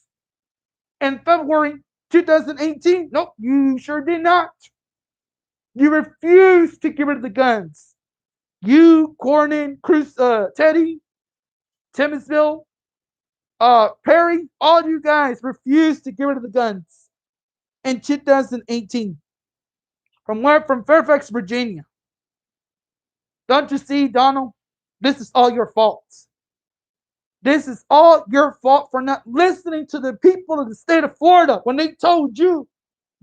in February 2018. Nope, you sure did not. You refused to get rid of the guns. You, Cornyn, Cruz, Teddy, Timmisville, Perry, all you guys refused to get rid of the guns in 2018. From where? From Fairfax, Virginia. Don't you see, Donald? This is all your fault. This is all your fault for not listening to the people of the state of Florida when they told you,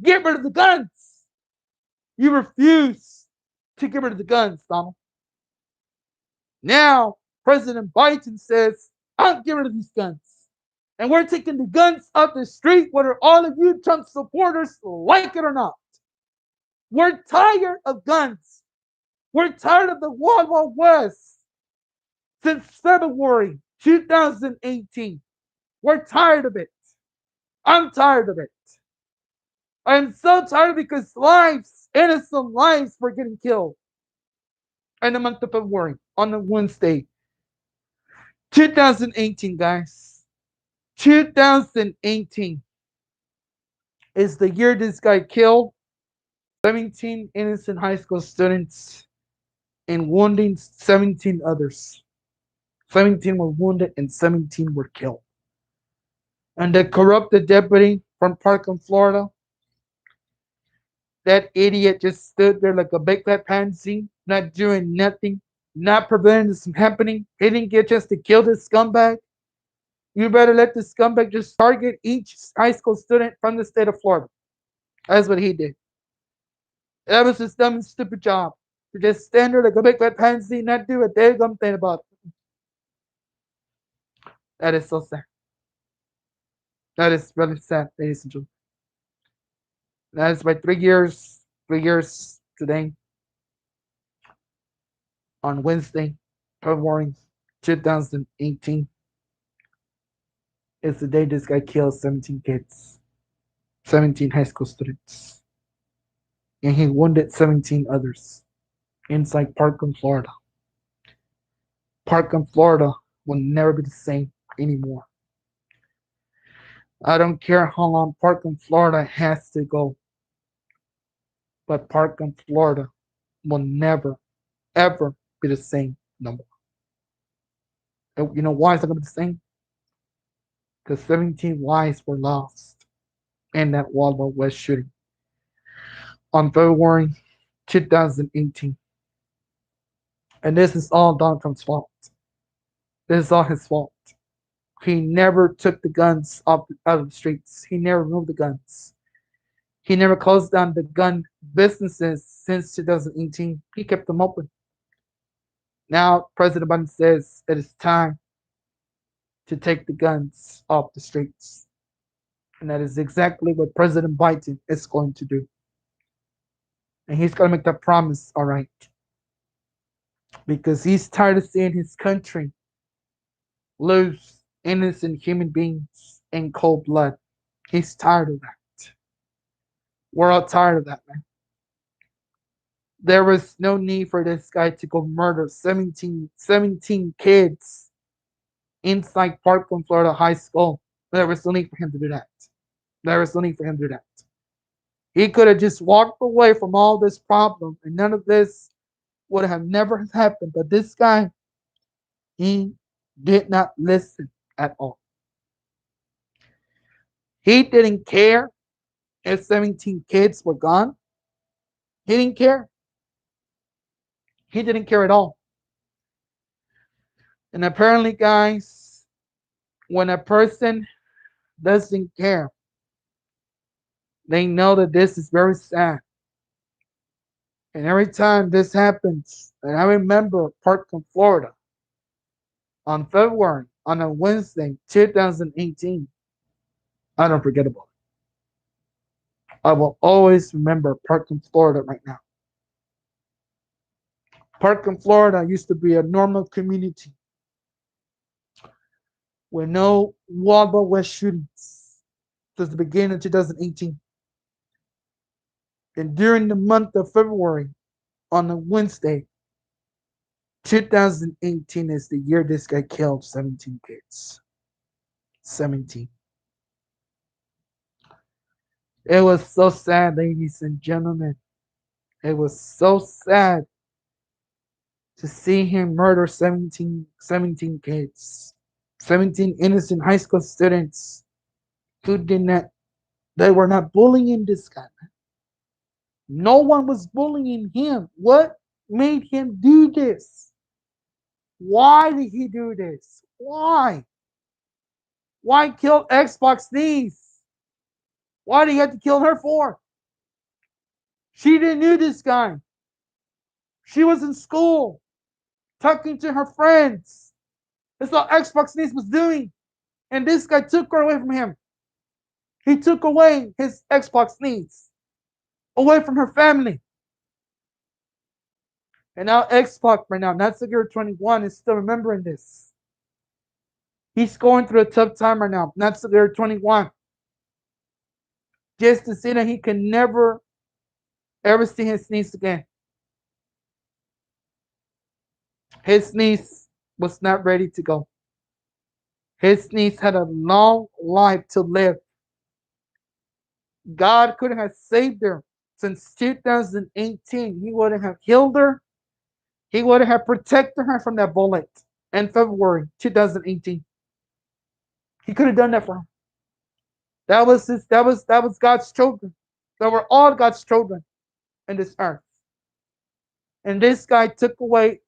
get rid of the guns. You refuse to get rid of the guns, Donald. Now, President Biden says, I'll get rid of these guns. And we're taking the guns off the street, whether all of you Trump supporters like it or not. We're tired of guns. We're tired of the Wild Wild West since February 2018. We're tired of it. I'm tired of it. I'm so tired because lives, innocent lives, were getting killed in the month of February on a Wednesday. 2018, guys. 2018 is the year this guy killed 17 innocent high school students and wounding 17 others. 17 were wounded and 17 were killed. And the corrupted deputy from Parkland, Florida, that idiot just stood there like a big fat pansy, not doing nothing, not preventing this from happening. He didn't get a chance to kill this scumbag. You better let this scumbag just target each high school student from the state of Florida. That's what he did. That was his dumb and stupid job. To just stand there like a big fat pansy, not do a damn thing about it. That is so sad. That is really sad, ladies and gentlemen. That is by 3 years today, on Wednesday, February 2018, is the day this guy killed 17 kids, 17 high school students, and he wounded 17 others inside Parkland, Florida. Parkland, Florida will never be the same anymore. I don't care how long Parkland, Florida has to go, but Parkland, Florida will never, ever be the same no more. And you know why it's not going to be the same? Because 17 lives were lost in that Wild Wild West shooting on February 2018. And this is all Donald Trump's fault. This is all his fault. He never took the guns out of the streets. He never removed the guns. He never closed down the gun businesses since 2018. He kept them open. Now, President Biden says it is time to take the guns off the streets. And that is exactly what President Biden is going to do. And he's going to make that promise, all right. Because he's tired of seeing his country lose innocent human beings in cold blood. He's tired of that. We're all tired of that, man. There was no need for this guy to go murder 17 kids inside Parkland, Florida high school. There was no need for him to do that. There was no need for him to do that. He could have just walked away from all this problem and none of this would have never happened. But this guy, he did not listen at all. He didn't care if 17 kids were gone. He didn't care. He didn't care at all. And apparently, guys, when a person doesn't care, they know that this is very sad. And every time this happens, and I remember Parkland, Florida, on February, on a Wednesday, 2018, I don't forget about it. I will always remember Parkland, Florida right now. Parkland, Florida used to be a normal community with no Wild West shootings since the beginning of 2018. And during the month of February, on a Wednesday, 2018 is the year this guy killed 17 kids. 17. It was so sad, ladies and gentlemen. It was so sad to see him murder 17 kids. 17 innocent high school students who did not, they were not bullying this guy. No one was bullying him. What made him do this? Why did he do this? Why? Why kill Xbox niece? Why did he have to kill her for? She didn't know this guy. She was in school, talking to her friends. That's what Xbox niece was doing. And this guy took her away from him. He took away his Xbox niece, away from her family. And now Xbox right now, not Secure 21, is still remembering this. He's going through a tough time right now, not Secure 21. Just to see that he can never ever see his niece again. His niece was not ready to go. His niece had a long life to live. God could have saved her since 2018. He would have healed her. He would have protected her from that bullet in February 2018. He could have done that for her. That was God's children. They were all God's children in this earth. And this guy took away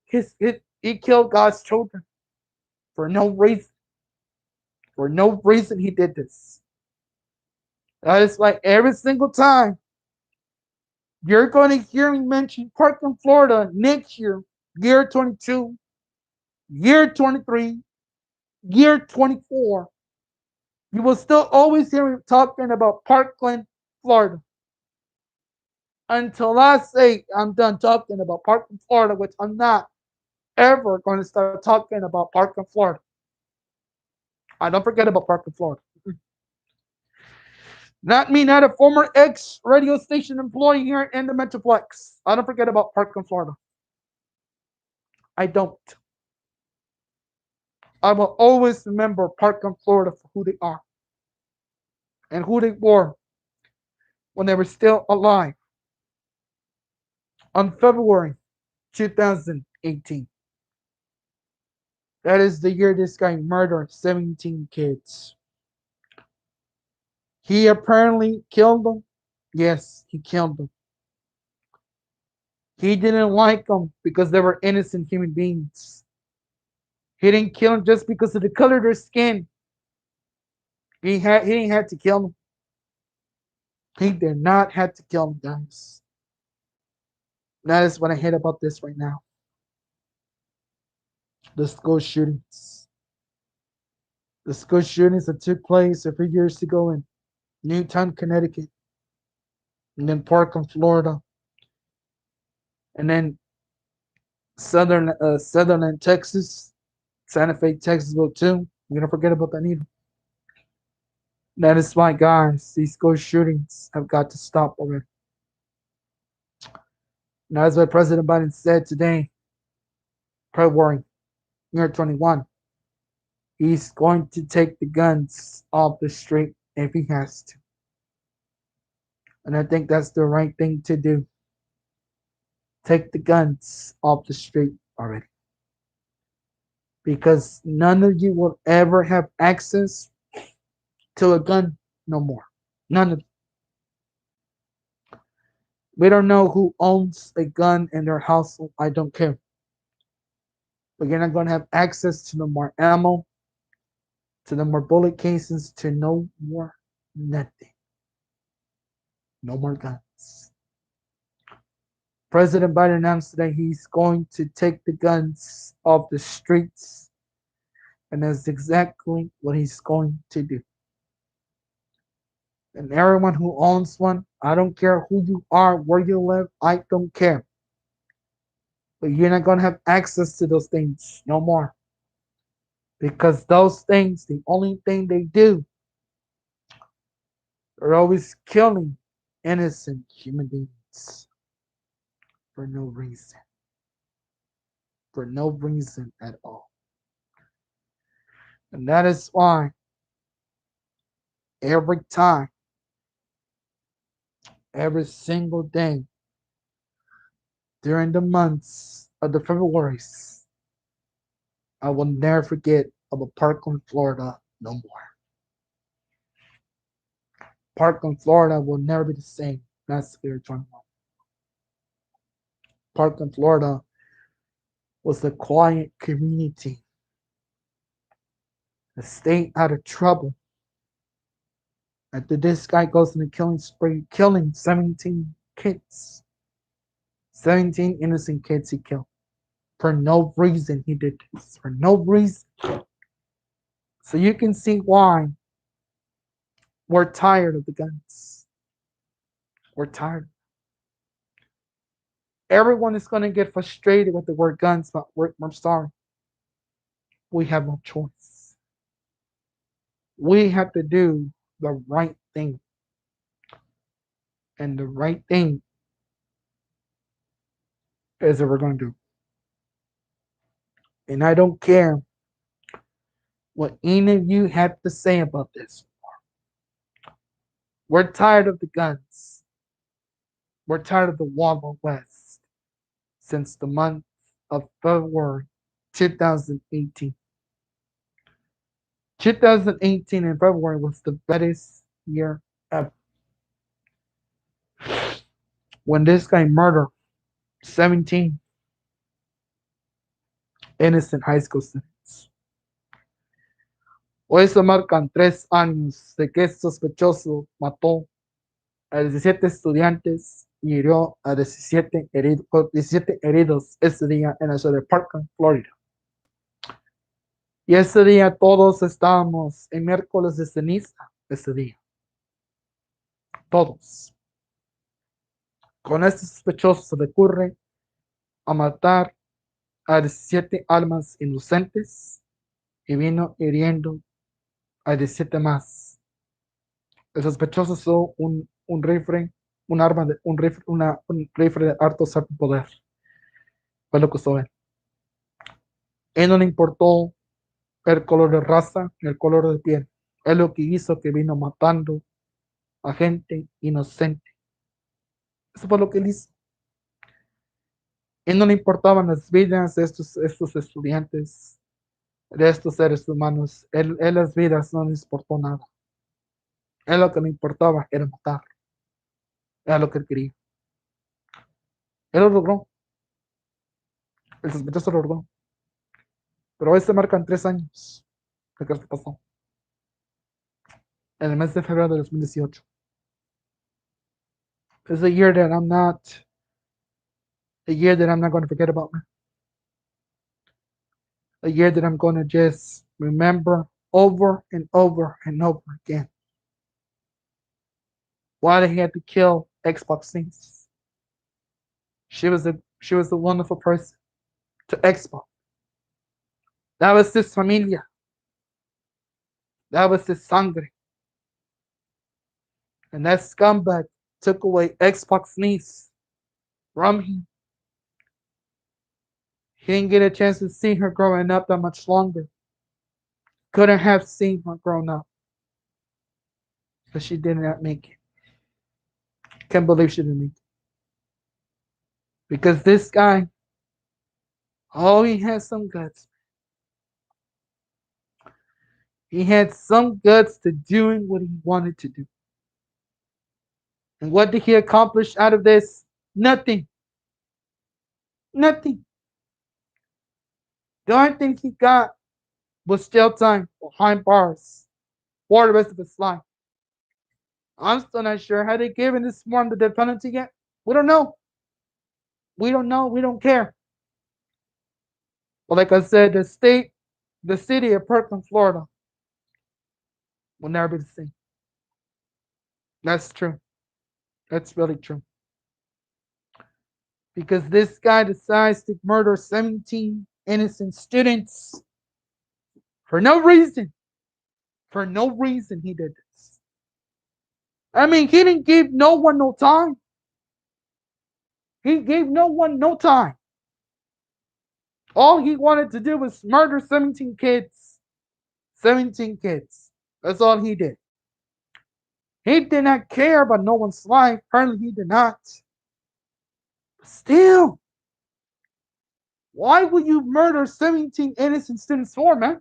he killed God's children for no reason. For no reason he did this. That is why every single time you're going to hear me mention Parkland, Florida next year, year 22, year 23, year 24, you will still always hear me talking about Parkland, Florida. Until I say I'm done talking about Parkland, Florida, which I'm not ever going to start talking about Parkland, Florida. I don't forget about Parkland, Florida. Not me, not a former ex radio station employee here in the Metroplex. I don't forget about Parkland, Florida. I don't. I will always remember Parkland, Florida for who they are and who they were when they were still alive on February 2018. That is the year this guy murdered 17 kids. He apparently killed them. Yes, he killed them. He didn't like them because they were innocent human beings. He didn't kill them just because of the color of their skin. He didn't have to kill them. He did not have to kill them, guys. That is what I hate about this right now. The school shootings. The school shootings that took place a few years ago in Newtown, Connecticut, and then Parkland, Florida, and then Southern Texas, Santa Fe, Texas will too. We're gonna forget about that either. That is why, guys, these school shootings have got to stop already. Now, as what President Biden said today, February year 21, he's going to take the guns off the street if he has to. And I think that's the right thing to do. Take the guns off the street already. Because none of you will ever have access to a gun no more. None of you. We don't know who owns a gun in their household. I don't care. But you're not going to have access to no more ammo, to no more bullet cases, to no more nothing. No more guns. President Biden announced today he's going to take the guns off the streets, and that's exactly what he's going to do. And everyone who owns one, I don't care who you are, where you live, I don't care. But you're not going to have access to those things no more. Because those things, the only thing they do, they're always killing innocent human beings for no reason. For no reason at all. And that is why every time, every single day, during the months of the Februarys, I will never forget about Parkland, Florida no more. Parkland, Florida will never be the same. That's clear, 21. Parkland, Florida was a quiet community. A state out of trouble. After this guy goes in a killing spree, killing 17 kids. 17 innocent kids he killed. For no reason he did this. For no reason. So you can see why we're tired of the guns. We're tired. Everyone is going to get frustrated with the word guns, but I'm sorry. We have no choice. We have to do the right thing. And the right thing is what we're going to do. And I don't care what any of you have to say about this. We're tired of the guns. We're tired of the Wild West since the month of February 2018. 2018 in February was the best year ever. When this guy murdered 17 innocent high school students. Hoy se marcan 3 años de que este sospechoso mató a 17 estudiantes y hirió a 17 heridos ese día en la ciudad de Parkland, Florida. Y ese día todos estábamos en miércoles de ceniza, ese día. Todos. Con este sospechoso se le ocurre a matar a 17 almas inocentes y vino hiriendo a 17 más. El sospechoso usó un rifle, un rifle de alto poder. Fue lo que usó él. Él no le importó el color de raza ni el color de piel. Él lo que hizo que vino matando a gente inocente. Eso fue lo que él hizo. Él no le importaban las vidas de estos estudiantes, de estos seres humanos. Él las vidas no le importó nada. Él lo que le importaba era matar. Era lo que él quería. Él lo logró. El sospechoso lo logró. Pero hoy se marcan 3 años de que esto pasó. En el mes de febrero de 2018. It's a year that I'm not going to forget about. A year that I'm going to just remember over and over and over again. Why did he have to kill Xbox Niece? She was a wonderful person to Xbox. That was his familia. That was his sangre. And that scumbag took away Xbox niece from him. He didn't get a chance to see her growing up that much longer. Couldn't have seen her grown up. But she did not make it. Can't believe she didn't make it. Because this guy, oh, he had some guts. He had some guts to doing what he wanted to do. And what did he accomplish out of this? Nothing. Nothing. The only thing he got was jail time behind bars for the rest of his life. I'm still not sure. Have they given this form the death penalty yet? We don't know. We don't know. We don't care. But like I said, the city of Parkland, Florida, will never be the same. That's true. That's really true. Because this guy decides to murder 17 innocent students for no reason. For no reason he did this. I mean, he didn't give no one no time. He gave no one no time. All he wanted to do was murder 17 kids. 17 kids. That's all he did. He did not care about no one's life. Apparently, he did not. But still, why would you murder 17 innocent students for, man?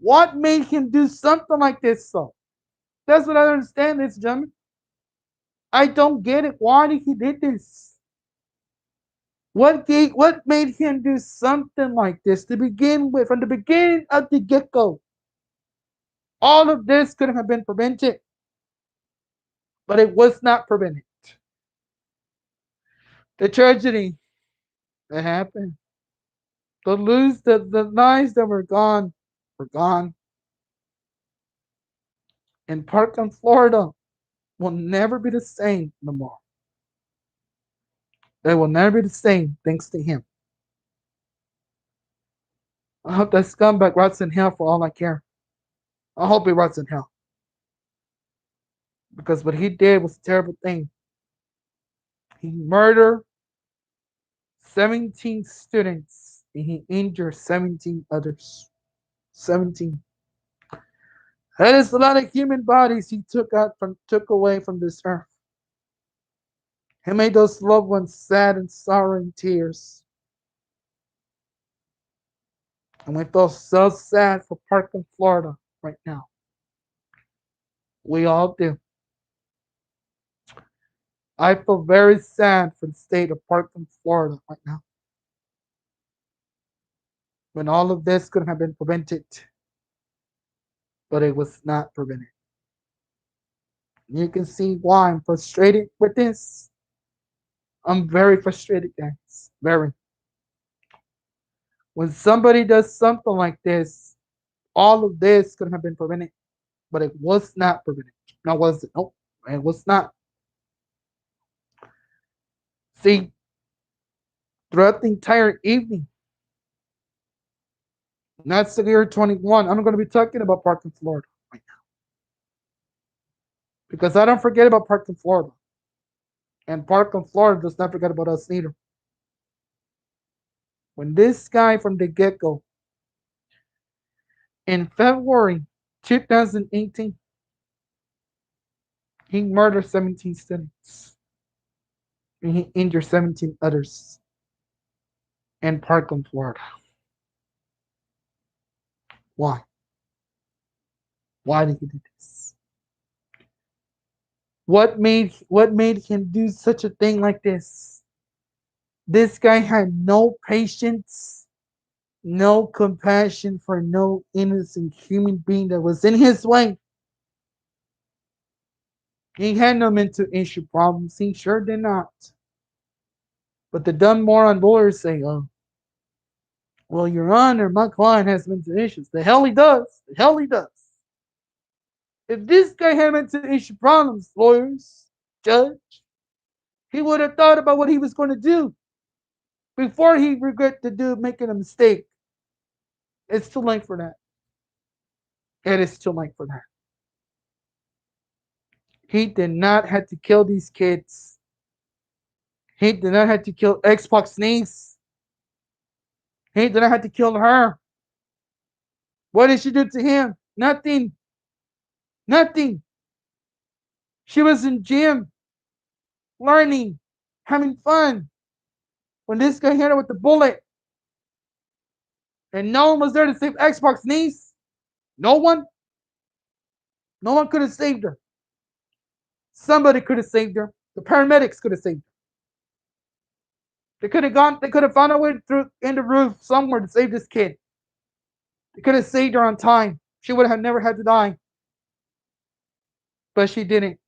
What made him do something like this, so? That's what I don't understand, ladies and gentlemen. I don't get it. Why did he did this? What made him do something like this to begin with? From the beginning of the get-go, all of this could have been prevented, but it was not prevented. The tragedy that happened, the lives that were gone, were gone. And Parkland, Florida, will never be the same no more. They will never be the same thanks to him. I hope that scumbag rots in hell for all I care. I hope he rots in hell. Because what he did was a terrible thing. He murdered 17 students and he injured 17 others. 17. That is a lot of human bodies he took away from this earth. He made those loved ones sad and sorrow and tears. And we feel so sad for Parkland, Florida right now. We all do. I feel very sad for the state of Parkland, Florida right now. When all of this could have been prevented, but it was not prevented. You can see why I'm frustrated with this. I'm very frustrated, guys. Very. When somebody does something like this, all of this could have been prevented, but it was not prevented. No, was it? Nope, it was not. See, throughout the entire evening, not year 21, I'm going to be talking about Parkland, Florida right now. Because I don't forget about Parkland, Florida. And Parkland, Florida does not forget about us neither. When this guy from the get-go, in February 2018, he murdered 17 students. And he injured 17 others in Parkland, Florida. Why? Why did he do this? What made him do such a thing like this? This guy had no patience, no compassion for no innocent human being that was in his way. He had no mental issue problems. He sure did not. But the dumb moron lawyers say, oh, well, Your Honor, my client has mental issues. The hell he does. The hell he does. If this guy had mental issue problems, lawyers, judge, he would have thought about what he was going to do before he regret to do making a mistake. It's too late for that. It is too late for that. He did not have to kill these kids. He did not have to kill Xbox niece. He did not have to kill her. What did she do to him? Nothing. Nothing. She was in gym, learning, having fun. When this guy hit her with the bullet, and no one was there to save Xbox niece. No one. No one could have saved her. Somebody could have saved her. The paramedics could have saved her. They could have gone. They could have found a way through in the roof somewhere to save this kid. They could have saved her on time. She would have never had to die. But she didn't.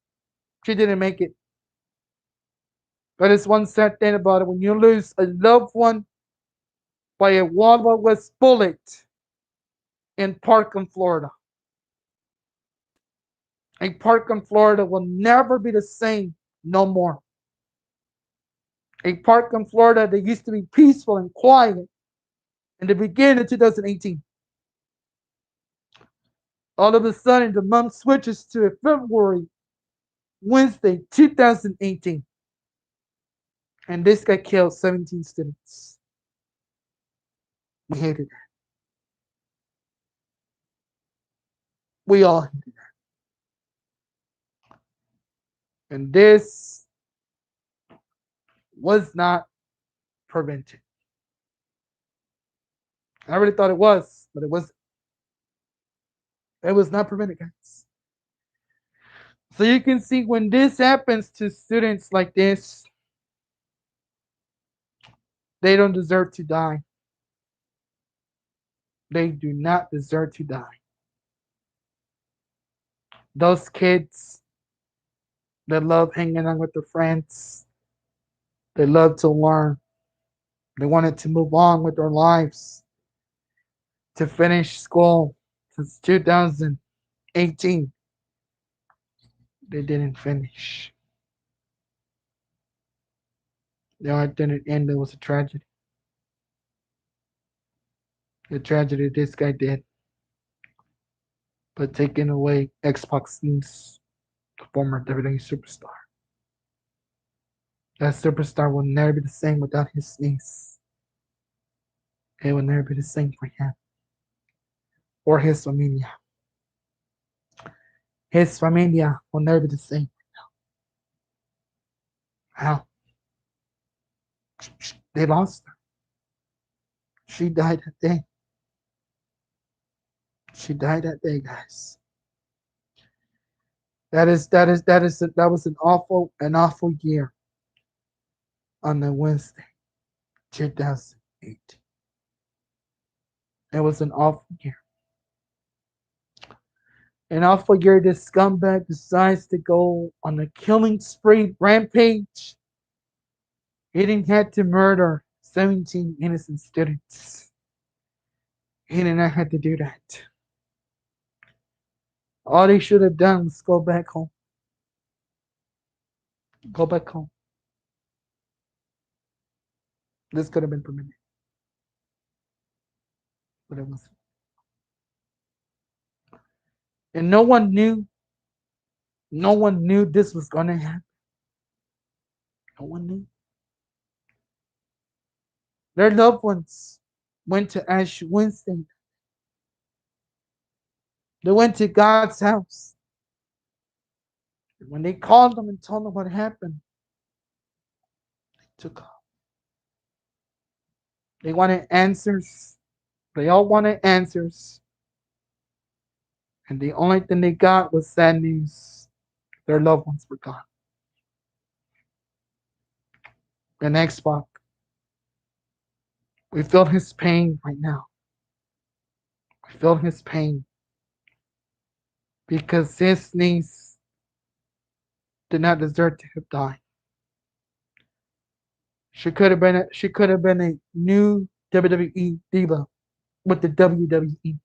She didn't make it. But it's one sad thing about it. When you lose a loved one by a Wild West bullet in Parkland, Florida, and Parkland, Florida will never be the same no more. A Parkland, Florida that used to be peaceful and quiet in the beginning of 2018. All of a sudden, the month switches to February, Wednesday, 2018. And this guy killed 17 students. We hated that. We all hated that. And this was not prevented. I really thought it was, but it was. It was not prevented, guys. So you can see when this happens to students like this, they don't deserve to die. They do not deserve to die. Those kids that love hanging out with their friends, they love to learn, they wanted to move on with their lives, to finish school since 2018. They didn't finish. The art didn't end. It was a tragedy. The tragedy this guy did. But taking away Xbox niece, the former WWE superstar. That superstar will never be the same without his niece. It will never be the same for him or his familia. His familia will never be the same. How? They lost her. She died that day. She died that day, guys. That was an awful year on the Wednesday, 2008. It was an awful year. An awful year. This scumbag decides to go on a killing spree rampage. He didn't have to murder 17 innocent students. He did not have to do that. All they should have done was go back home. Go back home. This could have been permitted. But it wasn't. And no one knew this was going to happen. No one knew. Their loved ones went to Ash Wednesday. They went to God's house. When they called them and told them what happened, they took off. They wanted answers. They all wanted answers. And the only thing they got was sad news. Their loved ones were gone. And Xbox, we feel his pain right now. We feel his pain. Because his niece did not deserve to have died. She could have been a new WWE diva with the WWE.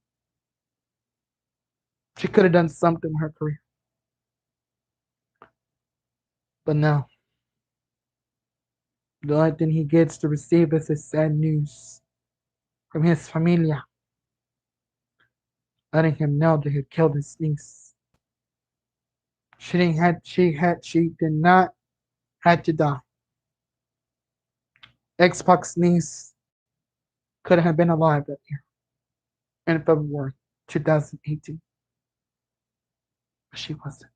She could have done something with her career. But no. The only thing he gets to receive is his sad news from his familia. letting him know that he killed his niece. She did not had to die. Xbox niece could have been alive that year in February 2018. But she wasn't.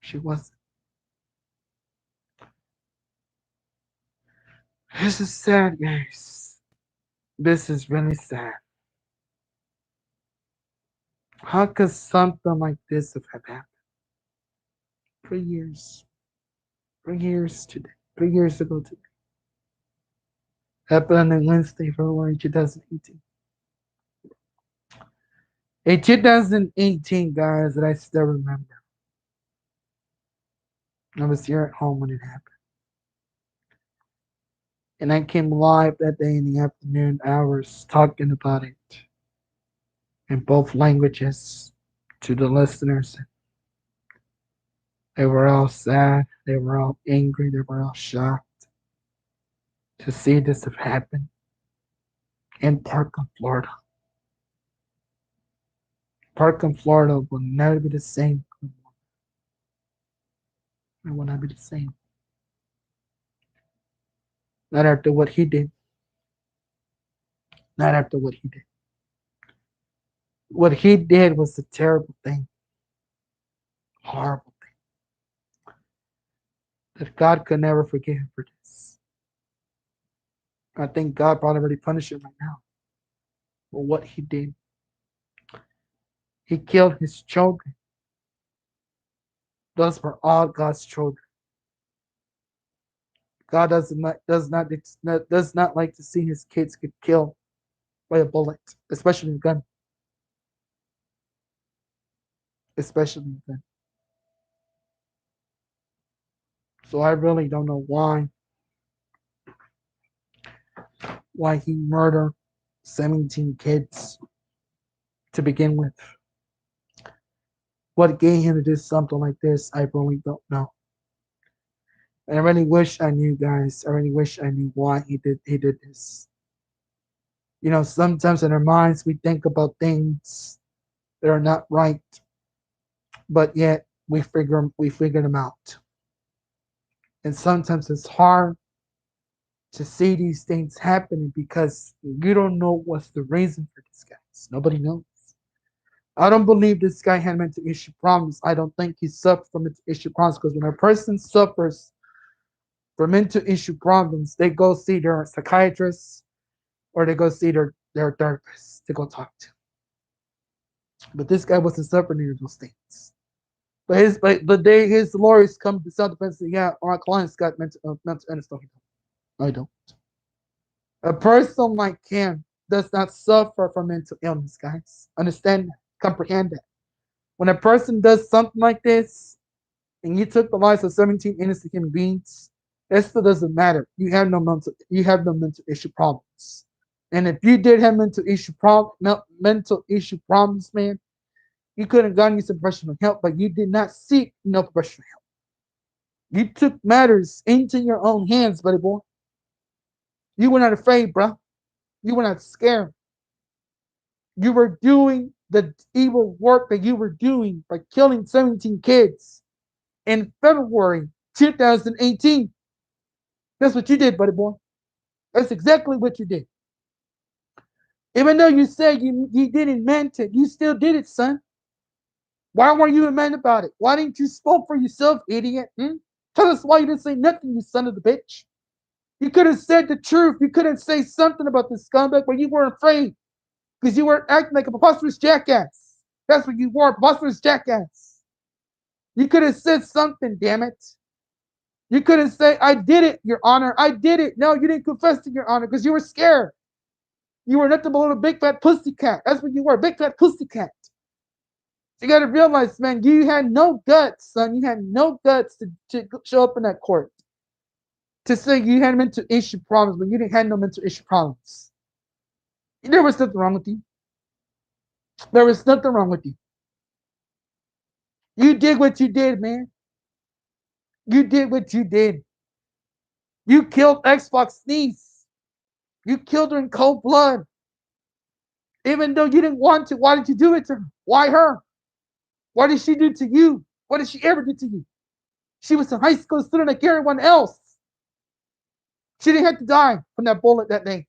She wasn't. This is sad, guys. This is really sad. How could something like this have happened? 3 years. 3 years today. 3 years ago today. Happened on Wednesday, February 2018. In 2018, guys, that I still remember. I was here at home when it happened. And I came live that day in the afternoon hours talking about it in both languages to the listeners. They were all sad. They were all angry. They were all shocked to see this have happened in Parkland, Florida. Parkland, Florida will never be the same. It will not be the same. Not after what he did. Not after what he did. What he did was a terrible thing. Horrible thing. That God could never forgive him for this. I think God probably already punished him right now for what he did. He killed his children. Those were all God's children. God does not like to see his kids get killed by a bullet, especially a gun. Especially a gun. So I really don't know why he murdered 17 kids to begin with. What gave him to do something like this, I really don't know. And I really wish I knew, guys. I really wish I knew why he did this. You know, sometimes in our minds we think about things that are not right, but yet we figure them out. And sometimes it's hard to see these things happening because you don't know what's the reason for this, guys. Nobody knows. I don't believe this guy had mental issue problems. I don't think he suffered from mental issue problems because when a person suffers from mental issue problems, they go see their psychiatrist or they go see their therapist to go talk to. But this guy wasn't suffering any of those things. But the day his lawyers come to self defense, say, yeah, our client's got mental illness. No, I don't. A person like him does not suffer from mental illness, guys. Understand that. Comprehend that. When a person does something like this, and you took the lives of 17 innocent human beings, that still doesn't matter. You have no mental issue problems. And if you did have mental issue problems, man, you could have gotten you some professional help, but you did not seek no professional help. You took matters into your own hands, buddy boy. You were not afraid, bro. You were not scared. You were doing the evil work that you were doing by killing 17 kids in February 2018. That's what you did, buddy boy. That's exactly what you did. Even though you said you didn't mean it, you still did it, son. Why weren't you mad about it? Why didn't you spoke for yourself, idiot? Tell us why you didn't say nothing, you son of a bitch. You could have said the truth. You couldn't say something about this scumbag, but you weren't afraid because you were acting like a preposterous jackass. That's what you were, a preposterous jackass. You could have said something, damn it. You couldn't say, I did it, Your Honor. I did it. No, you didn't confess to Your Honor because you were scared. You were nothing but a big fat pussycat. That's what you were, a big fat pussycat. So you got to realize, man, you had no guts, son. You had no guts to show up in that court to say you had mental issue problems when you didn't have no mental issue problems. There was nothing wrong with you. There was nothing wrong with you. You did what you did, man. You did what you did. You killed Xbox niece. You killed her in cold blood. Even though you didn't want to, why did you do it to her? Why her? What did she do to you? What did she ever do to you? She was a high school student like everyone else. She didn't have to die from that bullet that day.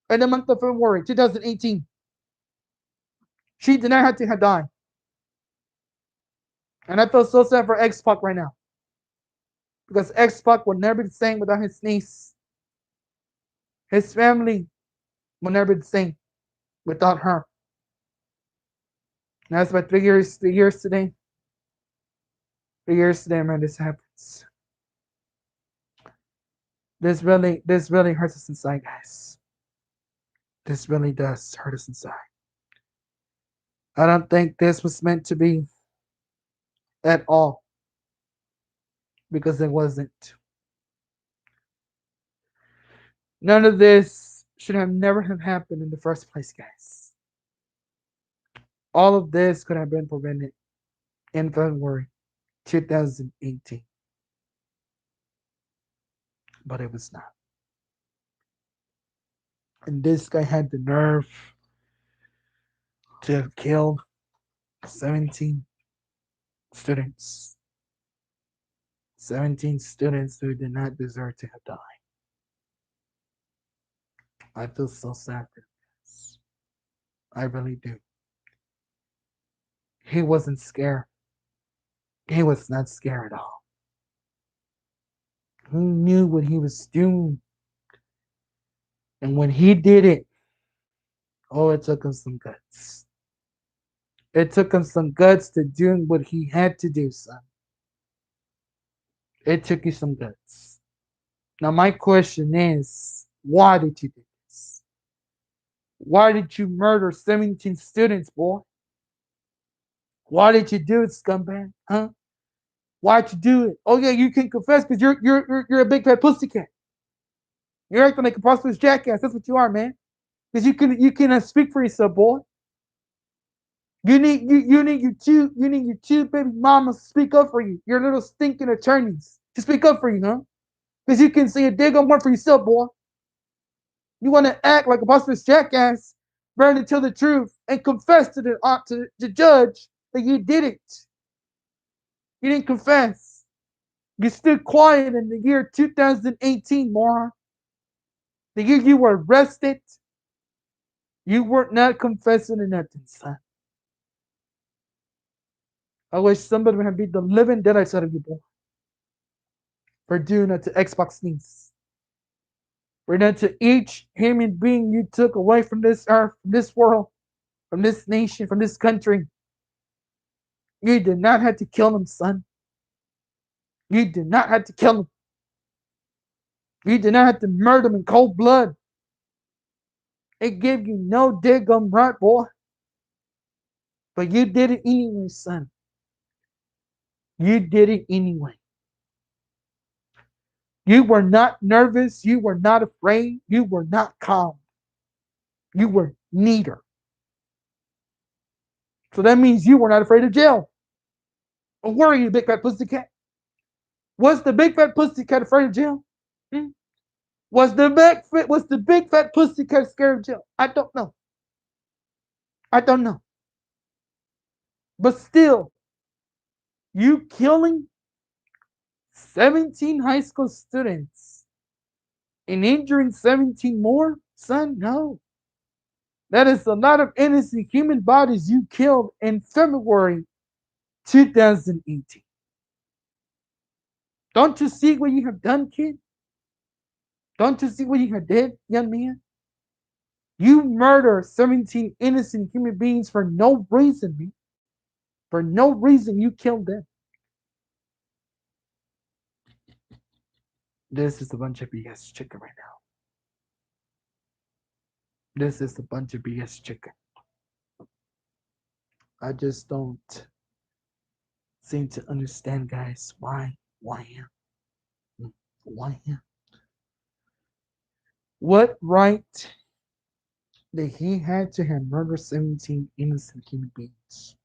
In the month of February 2018. She did not have to have died. And I feel so sad for X-Pac right now. Because X-Pac will never be the same without his niece. His family will never be the same without her. And that's about 3 years today. 3 years today, man, this happens. This really hurts us inside, guys. This really does hurt us inside. I don't think this was meant to be at all. Because it wasn't. None of this should have never have happened in the first place, guys. All of this could have been prevented in February 2018. But it was not. And this guy had the nerve to have killed 17 students. 17 students who did not deserve to have died. I feel so sad for this. I really do. He wasn't scared. He was not scared at all. He knew what he was doing. And when he did it, oh, it took him some guts. It took him some guts to do what he had to do, son. It took you some guts. Now, my question is, why did you do this? Why did you murder 17 students, boy? Why did you do it, scumbag? Huh? Why'd you do it? Oh yeah, you can confess because you're a big fat pussycat. You're acting like a prosperous jackass. That's what you are, man. Because you can speak for yourself, boy. You need your two baby mamas to speak up for you. Your little stinking attorneys to speak up for you, huh? Because you can say a daggone word for yourself, boy. You want to act like a prosperous jackass, burn to tell the truth, and confess to the judge that you did it. You didn't confess. You stood quiet in the year 2018, moron. The year you were arrested, you were not confessing to nothing, son. I wish somebody would have beat the living dead out of you, boy, for doing that to Xbox niece. For that to each human being you took away from this earth, from this world, from this nation, from this country. You did not have to kill them, son. You did not have to kill them. You did not have to murder them in cold blood. It gave you no daggum right, boy. But you did it anyway, son. You did it anyway. You were not nervous. You were not afraid. You were not calm. You were neither. So that means you were not afraid of jail. Or were you, big fat pussycat? Was the big fat pussycat afraid of jail? Hmm? Was the big fat pussycat scared of jail? I don't know. I don't know. But still, you killing 17 high school students and injuring 17 more? Son, no. That is a lot of innocent human bodies you killed in February 2018. Don't you see what you have done, kid? Don't you see what you have did, young man? You murder 17 innocent human beings for no reason, man. For no reason you killed them. This is a bunch of BS chicken right now. This is a bunch of BS chicken. I just don't seem to understand, guys, why him? Why him? What right did he had to have murdered 17 innocent human beings?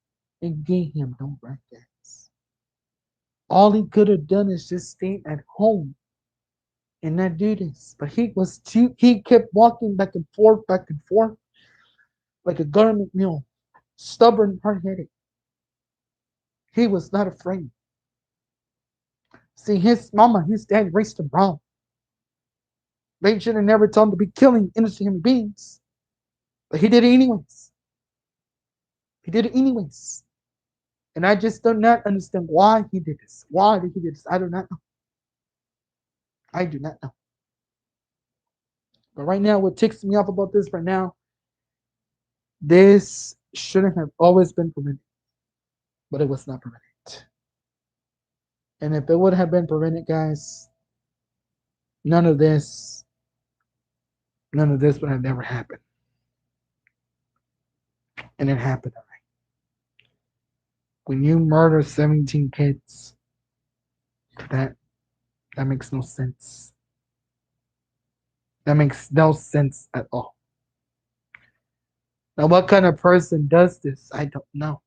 It gave him no right, guys. All he could have done is just stay at home and not do this. But he kept walking back and forth, back and forth. like a government mule, stubborn, hard-headed. He was not afraid. See, his mama, his dad raised him wrong. They should have never told him to be killing innocent human beings. But he did it anyways. He did it anyways. And I just do not understand why he did this. Why did he do this? I do not know. I do not know. But right now, what ticks me off about this right now, this shouldn't have always been permitted. But it was not permitted. And if it would have been prevented, guys, none of this, none of this would have never happened. And it happened. When you murder 17 kids, that that makes no sense. That makes no sense at all. Now, what kind of person does this? I don't know.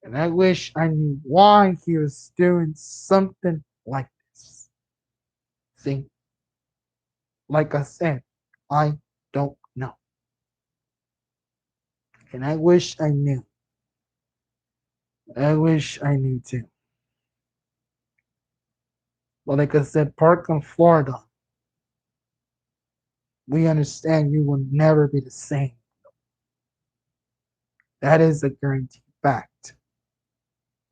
And I wish I knew why he was doing something like this. See, like I said, I don't know. And I wish I knew. I wish I knew too. But like I said, Parkland, Florida, we understand you will never be the same. That is a guaranteed fact.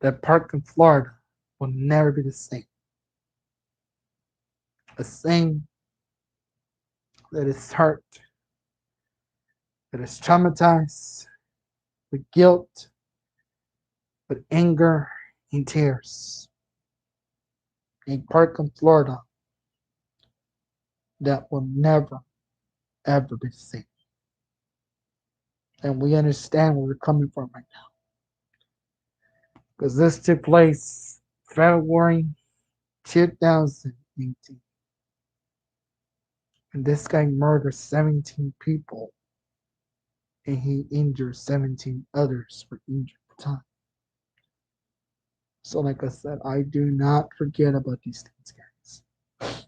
That Parkland, Florida will never be the same. The same that is hurt, that is traumatized, with guilt, with anger and tears. In Parkland, Florida, that will never, ever be the same. And we understand where we're coming from right now. Because this took place February 2018. And this guy murdered 17 people. And he injured 17 others for injured time. So like I said, I do not forget about these things, guys.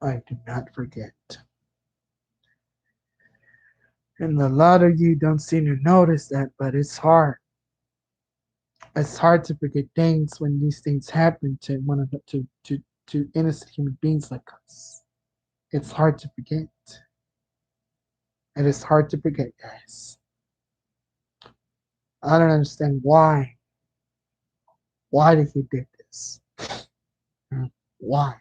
I do not forget. And a lot of you don't seem to notice that, but it's hard. It's hard to forget things when these things happen to one of the, to innocent human beings like us. It's hard to forget. It is hard to forget, guys. I don't understand why. Why did he do this? Why?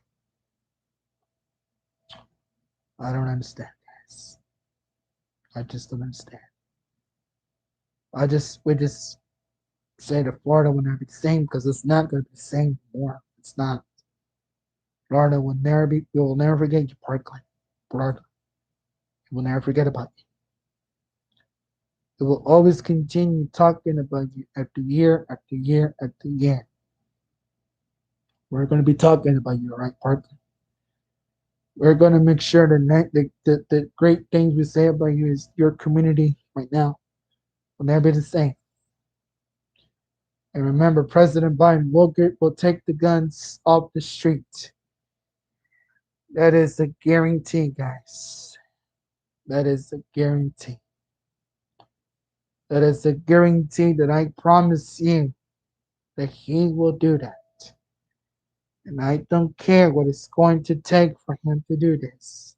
I don't understand, guys. I just don't understand. We just say that Florida will never be the same because it's not going to be the same anymore. It's not. Florida will never be. We will never forget you, Parkland, Florida. We will never forget about you. It will always continue talking about you after year after year after year. We're going to be talking about you, right, Parkland? We're going to make sure the great things we say about you is your community right now will never be the same. And remember, President Biden will take the guns off the street. That is a guarantee, guys. That is a guarantee. That is a guarantee that I promise you that he will do that. And I don't care what it's going to take for him to do this.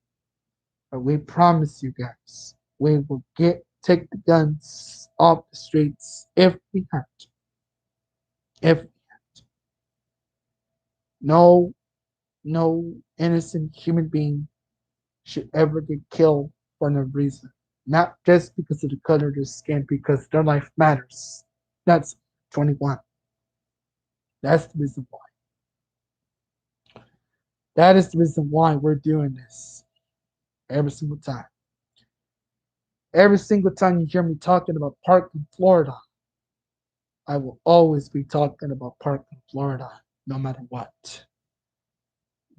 But we promise you guys, we will take the guns off the streets if we have to. If we have to. No innocent human being should ever get killed for no reason. Not just because of the color of their skin, because their life matters. That's 21. That's the reason why. That is the reason why we're doing this every single time. Every single time you hear me talking about Parkland, Florida, I will always be talking about Parkland, Florida, no matter what.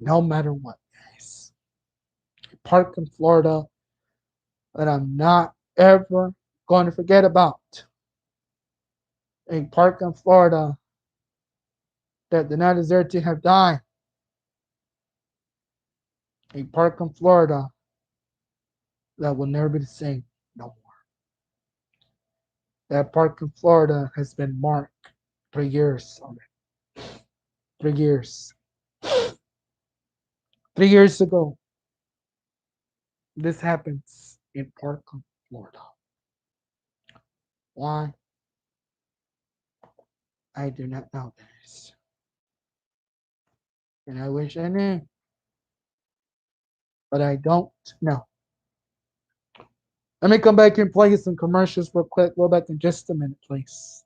No matter what, guys. Parkland, Florida, that I'm not ever going to forget about. A Parkland, Florida, that did not deserve to have died. A Parkland, Florida, that will never be the same. That park in Florida has been marked 3 years already. 3 years. 3 years ago, this happens in Parkland, Florida. Why? I do not know this. And I wish I knew, but I don't know. Let me come back and play you some commercials real quick. Go back in just a minute, please.